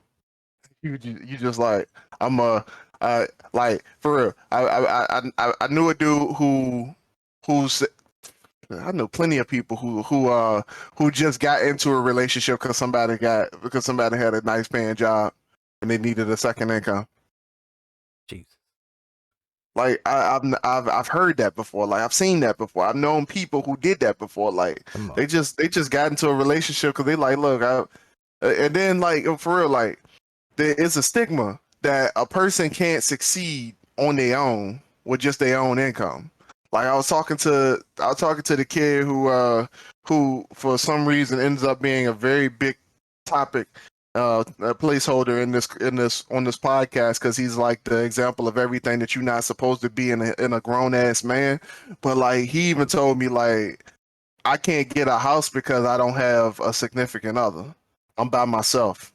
You just like, I'm like, for real. I knew a dude who's I know plenty of people who just got into a relationship because somebody had a nice paying job and they needed a second income. Jesus. Like I've heard that before. Like I've seen that before. I've known people who did that before. Like Come on. they just got into a relationship because they like, look, and then like for real, like there is a stigma that a person can't succeed on their own with just their own income. Like I was talking to the kid who for some reason ends up being a very big topic, a placeholder in this on this podcast, because he's like the example of everything that you're not supposed to be in a grown ass man. But like he even told me, like, I can't get a house because I don't have a significant other. I'm by myself.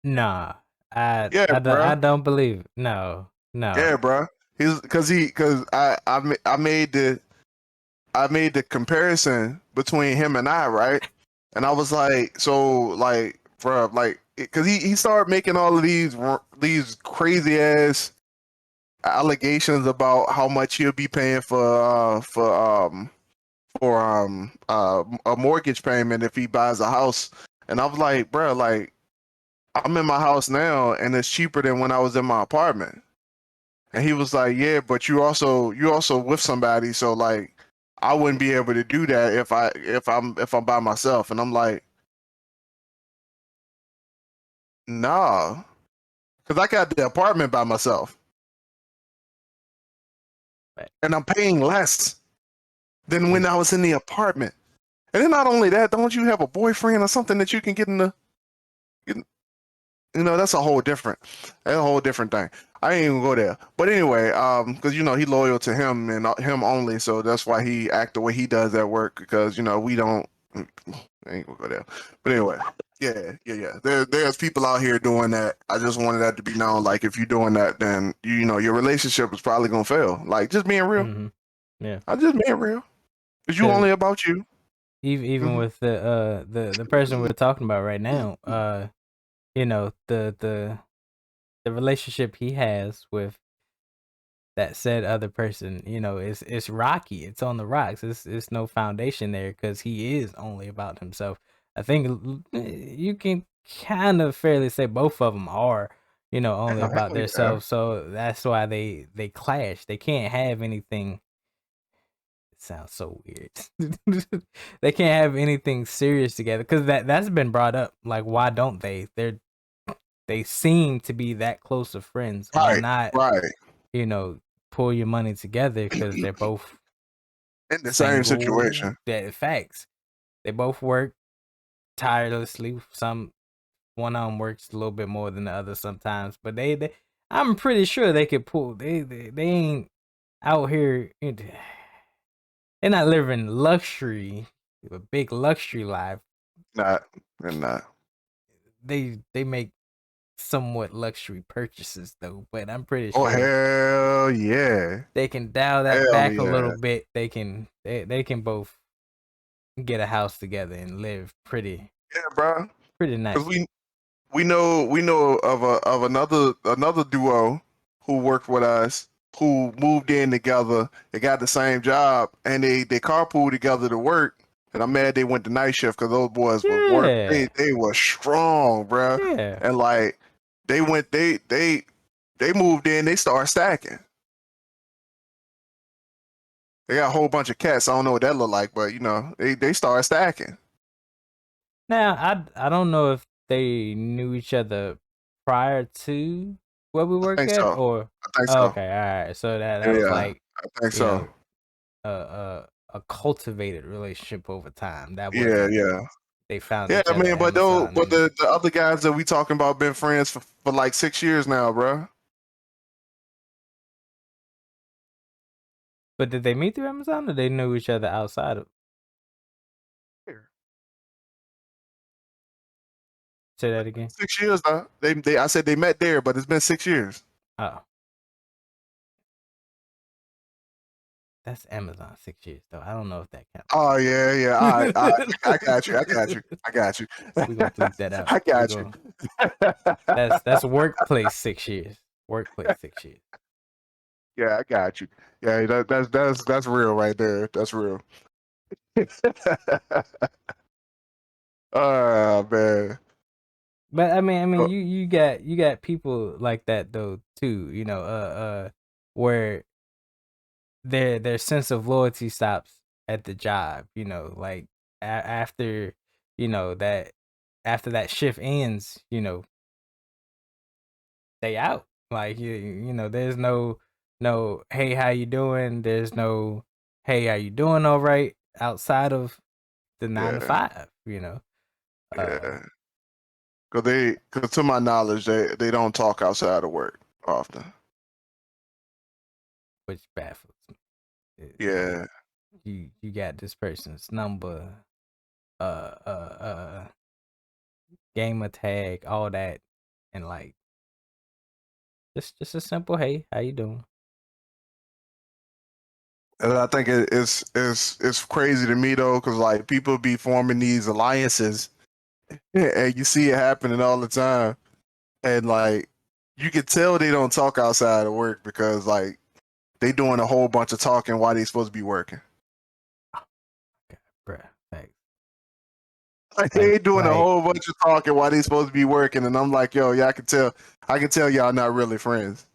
Nah. Yeah, bro. I don't believe it. No. Yeah, bro. Because I made the comparison between him and I, right? And I was like, so like, bro, like, because he started making all of these crazy ass allegations about how much he'll be paying for a mortgage payment if he buys a house. And I was like, bro, like, I'm in my house now and it's cheaper than when I was in my apartment. And he was like, yeah, but you also with somebody, so like I wouldn't be able to do that if I'm by myself. And I'm like, nah, because I got the apartment by myself, Right. and I'm paying less than when I was in the apartment. And then not only that, don't you have a boyfriend or something that you can get in the, that's a whole different thing. I ain't even go there. But anyway, because he loyal to him and him only, so that's why he act the way he does at work. Because we don't. I ain't gonna go there. But anyway, Yeah. There's people out here doing that. I just wanted that to be known. Like, if you're doing that, then you know your relationship is probably gonna fail. Like, just being real. Mm-hmm. Yeah. I'm just being real. Cause you Because only about you. even Hmm. with the person we're talking about right now, you know, the relationship he has with that said other person, you know, it's rocky. It's on the rocks. It's no foundation there because he is only about himself. I think you can kind of fairly say both of them are, you know, only Hell about yeah. themselves. So that's why they clash. They can't have anything. It sounds so weird. They can't have anything serious together because that's been brought up. Like, why don't they? They seem to be that close of friends. Why Right. not? Right. You know, pull your money together because they're both In the same single. situation. That facts. They both work tirelessly. One of them works a little bit more than the other sometimes, but they I'm pretty sure they could pull. They ain't out here. They're not living luxury, a big luxury life. Not and not. They make somewhat luxury purchases though, but I'm pretty Oh sure hell yeah. they can dial that Hell back a yeah. little bit. They can both get a house together and live Yeah, bro. pretty Cause nice. we know of another duo who worked with us who moved in together. They got the same job and they carpool together to work. And I'm mad they went to night shift because those boys was work. They Yeah, they were strong, bro. yeah. And like they went they moved in. They started stacking. They got a whole bunch of cats. I don't know what that look like, but you know they started stacking. Now I don't know if they knew each other prior to where we I work think at, so. or I think oh, so. okay, all right. So that was Yeah, like, I think you so. know, a cultivated relationship over time. That Yeah, wasn't yeah. they found Yeah, each I other mean, at but though, Amazon but and the other guys that we talking about been friends for like 6 years now, bro. but did they meet through Amazon or they knew each other outside of? Say that again. 6 years now. I said they met there, but it's been 6 years. Oh, that's Amazon 6 years though. I don't know if that counts. Oh yeah, yeah. All right, all right. I got you. I got you. I got you. We're gonna bleep that out. I We're got you. gonna that's workplace 6 years. Workplace 6 years. Yeah, I got you. Yeah, that's real right there. That's real. Oh man. But I mean, Oh, you got people like that though too. You know, where their sense of loyalty stops at the job. You know, like after you know that after that shift ends, you know, they out. Like you know, there's no hey, how you doing? There's no hey, are you doing all right outside of the nine to yeah, five. You know, uh, yeah. Cause to my knowledge, they don't talk outside of work often. which baffles me. Like Yeah. you got this person's number, uh, uh, uh, gamer tag, all that, and like just a simple hey, how you doing? And I think it's crazy to me though, because like people be forming these alliances, and you see it happening all the time, and like you can tell they don't talk outside of work because like they doing a whole bunch of talking while they supposed to be working. God, bruh, thanks. Like they doing a Like whole bunch of talking while they supposed to be working, and I'm like, yo, yeah, I can tell y'all not really friends.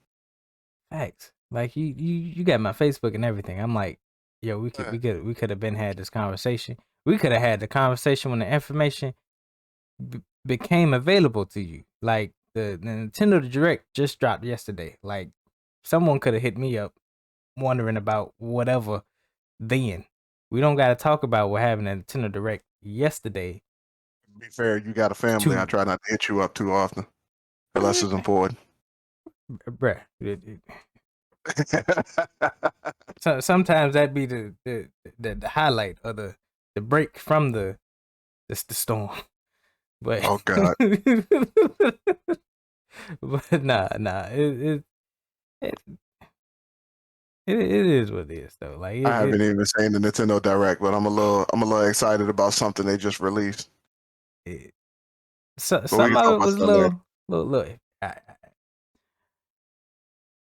facts. Like you got my Facebook and everything. I'm like, yo, Uh, we could have been had this conversation. We could have had the conversation when the information became available to you. Like the Nintendo Direct just dropped yesterday. Like someone could have hit me up wondering about whatever then. We don't got to talk about what happened at Nintendo Direct yesterday. to be fair, you got a family. I To try not to hit you up too often unless it's important. bruh, so sometimes that be the highlight or the break from the storm. But Oh God. but it, it is what it is though. Like I haven't even seen the Nintendo Direct, but I'm a little excited about something they just released. So But we some can of talk it about was a that later. little.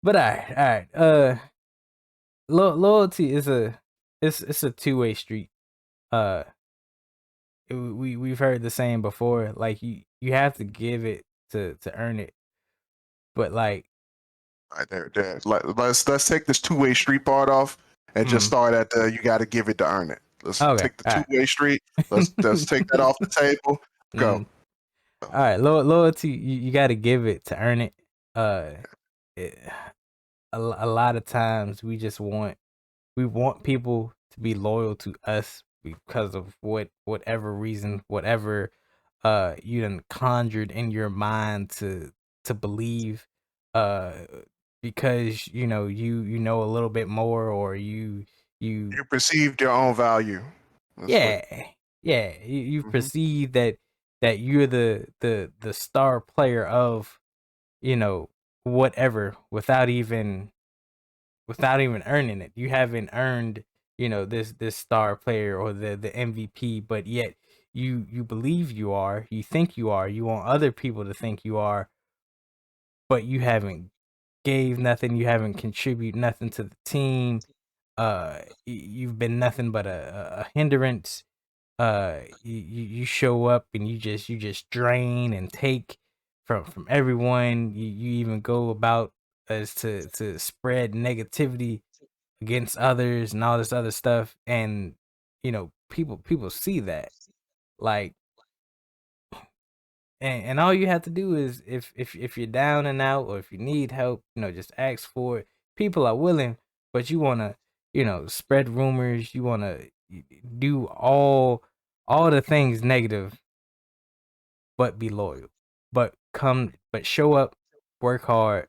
But all right. Loyalty is it's a two-way street. Uh, we've heard the saying before. Like you have to give it to earn it. But like, Right there. Let's take this two-way street part off and just start at the you got to give it to earn it. Let's okay, take the all right. two-way street. Let's take that off the table. Go. All right, loyalty. You got to give it to earn it. Uh, it, a lot of times we want people to be loyal to us because of whatever reason, whatever you done conjured in your mind to believe, uh because you know you know a little bit more, or you You perceived your own value. That's what. yeah, you Mhm. perceive that you're the star player of, you know, whatever, without even earning it. You haven't earned, you know, this star player or the MVP, but yet you believe you are, you think you are, you want other people to think you are, but you haven't gave nothing, you haven't contributed nothing to the team. You've been nothing but a hindrance. You show up and you just drain and take from everyone. You even go about as to spread negativity against others and all this other stuff, and you know people see that, like, and all you have to do is if you're down and out, or if you need help, you know, just ask for it. People are willing, but you want to, you know, spread rumors, you want to do all the things negative, but be loyal, but show up, work hard,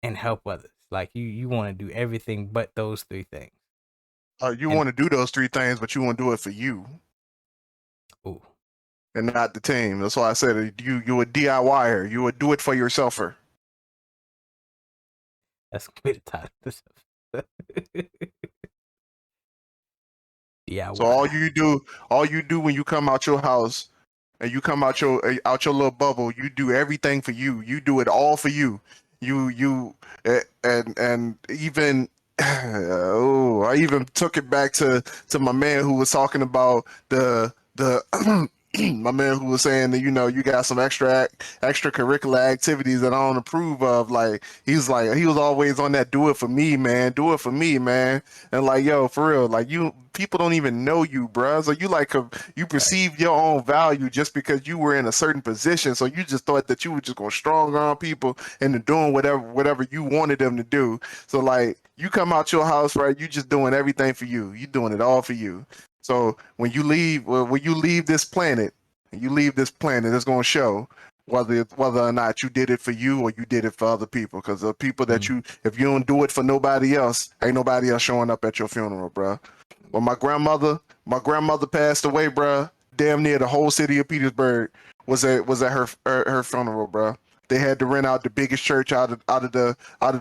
and help others. Like you want to do everything but those three things. You And want to do those three things, but you want to do it for you ooh, and not the team. That's why I said you a DIYer. You would do it for yourselfer. that's gonna be the title of this episode. So DIY. all you do when you come out your house and you come out your little bubble, you do everything for you. You do it all for you. And even oh, I even took it back to my man who was talking about the my man who was saying that, you know, you got some extracurricular activities that I don't approve of. Like he was always on that do it for me, man, do it for me, man. And like, yo, for real, like, you people don't even know you, bruh. So you Right. perceive your own value just because you were in a certain position. So you just thought that you were just gonna strong arm people into doing whatever you wanted them to do. So like, you come out your house, right? You just doing everything for you. You doing it all for you. So when you leave this planet, it's gonna show whether or not you did it for you or you did it for other people. Because the people that Mm. you, if you don't do it for nobody else, ain't nobody else showing up at your funeral, bro. When my grandmother passed away, bro, damn near the whole city of Petersburg was at her funeral, bro. They had to rent out the biggest church out of the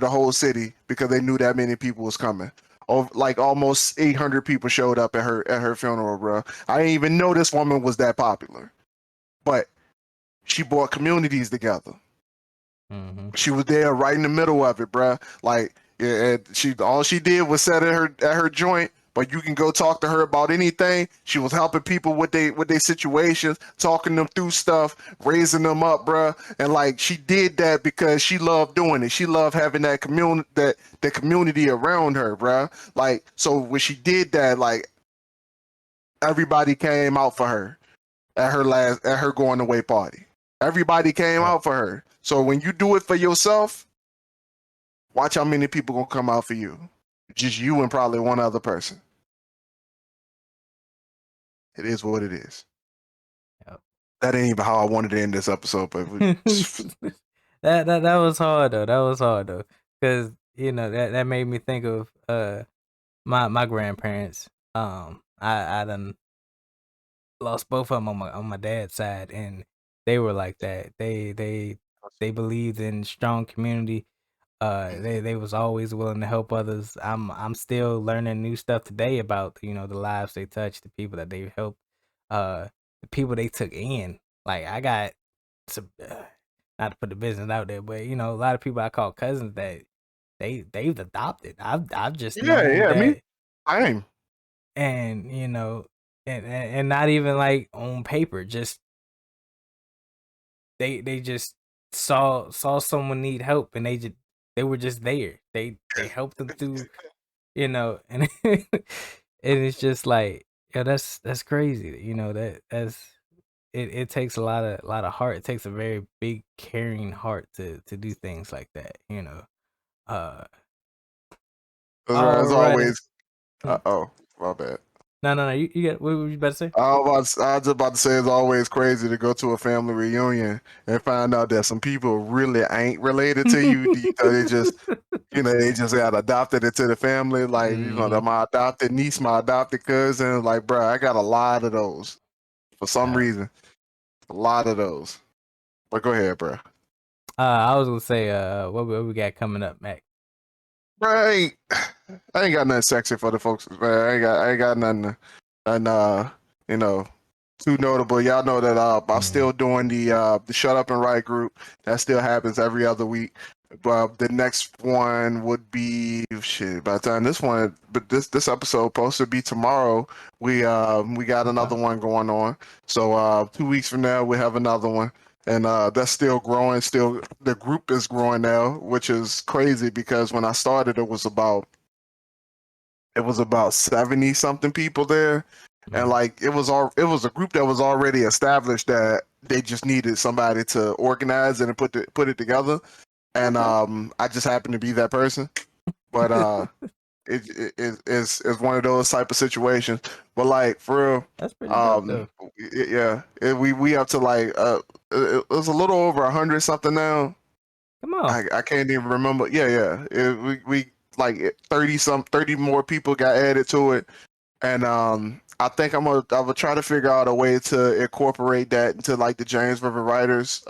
whole city because they knew that many people was coming. Oh, like almost 800 people showed up at her funeral, bro. I didn't even know this woman was that popular, but she brought communities together. Mm-hmm. She was there right in the middle of it, bruh. Like, yeah, and she all she did was sit at her joint. But you can go talk to her about anything. She was helping people with their situations, talking them through stuff, raising them up, bruh. And like, she did that because she loved doing it. She loved having that community around her, bruh. Like, so when she did that, like, everybody came out for her at her going away party. Everybody came Right. out for her. So when you do it for yourself, watch how many people gonna come out for you. Just you and probably one other person. It is what it is. Yep. That ain't even how I wanted to end this episode, but That was hard though. That was hard though, because you know that made me think of my grandparents. I done lost both of them on my dad's side, and they were like that. They believed in strong community. They was always willing to help others. I'm still learning new stuff today about the lives they touched, the people that they've helped, the people they took in. Like I got some, not to put the business out there, but a lot of people I call cousins that they've adopted. I've just Yeah, known yeah, me. that, Same. and and not even like on paper, just they just saw someone need help, and they were just there. They helped them through, and and it's just like, yeah, that's crazy. That's it takes a lot of heart. It takes a very big caring heart to do things like that. Uh, As alrighty. always. Hmm. Oh, my bad. No. You got what were you about to say? I was just about to say it's always crazy to go to a family reunion and find out that some people really ain't related to you. They just, they just got adopted into the family. Like, Mhm. my adopted niece, my adopted cousin. Like, bro, I got a lot of those for some Uh, reason. A lot of those. But go ahead, bro. I was gonna say, what we got coming up, Mac? Bro, I ain't got nothing sexy for the folks, man. I ain't got nothing, and you know, too notable. Y'all know that I'm Mhm. still doing the Shut Up and Write group. That still happens every other week. But the next one would be shit. By the time this episode supposed to be tomorrow. We got another Okay. one going on. So 2 weeks from now we have another one. And that's still growing. Still, the group is growing now, which is crazy because when I started, it was about 70 something people there, and Mhm. like it was a group that was already established that they just needed somebody to organize it and put it together, and Okay. I just happened to be that person. But it's one of those type of situations. But like for real, That's pretty dope, though. yeah, we up to like it was a little over 100 something now. Come on. I can't even remember. Yeah, yeah. We like 30 more people got added to it, and I think I will try to figure out a way to incorporate that into like the James River Writers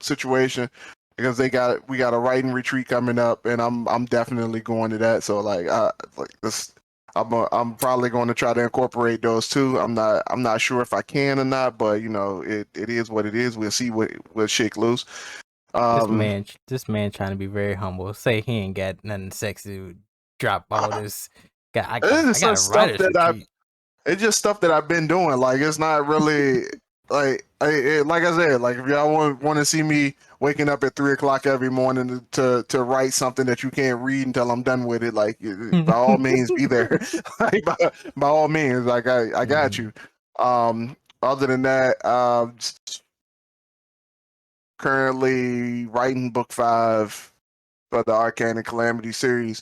situation, because we got a writing retreat coming up, and I'm definitely going to that. So like this. I'm probably going to try to incorporate those too. I'm not sure if I can or not, but it is what it is. We'll see what shake loose. This Um, man, this man trying to be very humble. Say he ain't got nothing sexy to drop all this. It's I just got some a stuff writer's that I retreat. it's just stuff that I've been doing. Like it's not really like I said, like if y'all want to see me waking up at 3 o'clock every morning to write something that you can't read until I'm done with it, like by all means be there. Like by all means, like I got Mhm. you. Other than that, currently writing book 5 for the Arcane and Calamity series,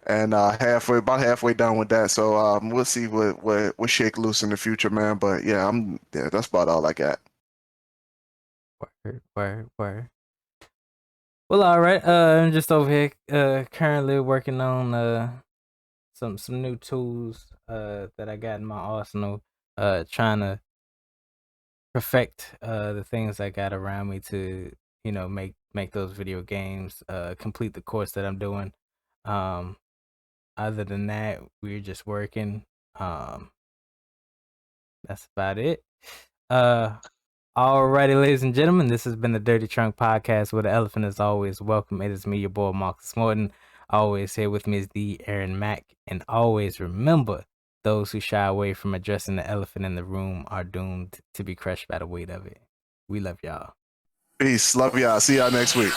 and about halfway done with that. So we'll see what shake loose in the future, man. But yeah, that's about all I got. Word. Well, all right. I'm just over here, currently working on some new tools that I got in my arsenal. Trying to perfect the things I got around me to make those video games. Complete the course that I'm doing. Um, Other than that, we're just working. Um, that's about it. Uh, Alrighty, ladies and gentlemen, this has been the Dirty Trunk Podcast, where the elephant is always welcome. It is me, your boy Marcus Morton. Always here with me is the Aaron Mack, and always remember, those who shy away from addressing the elephant in the room are doomed to be crushed by the weight of it. We love y'all. Peace. Love y'all. See y'all next week.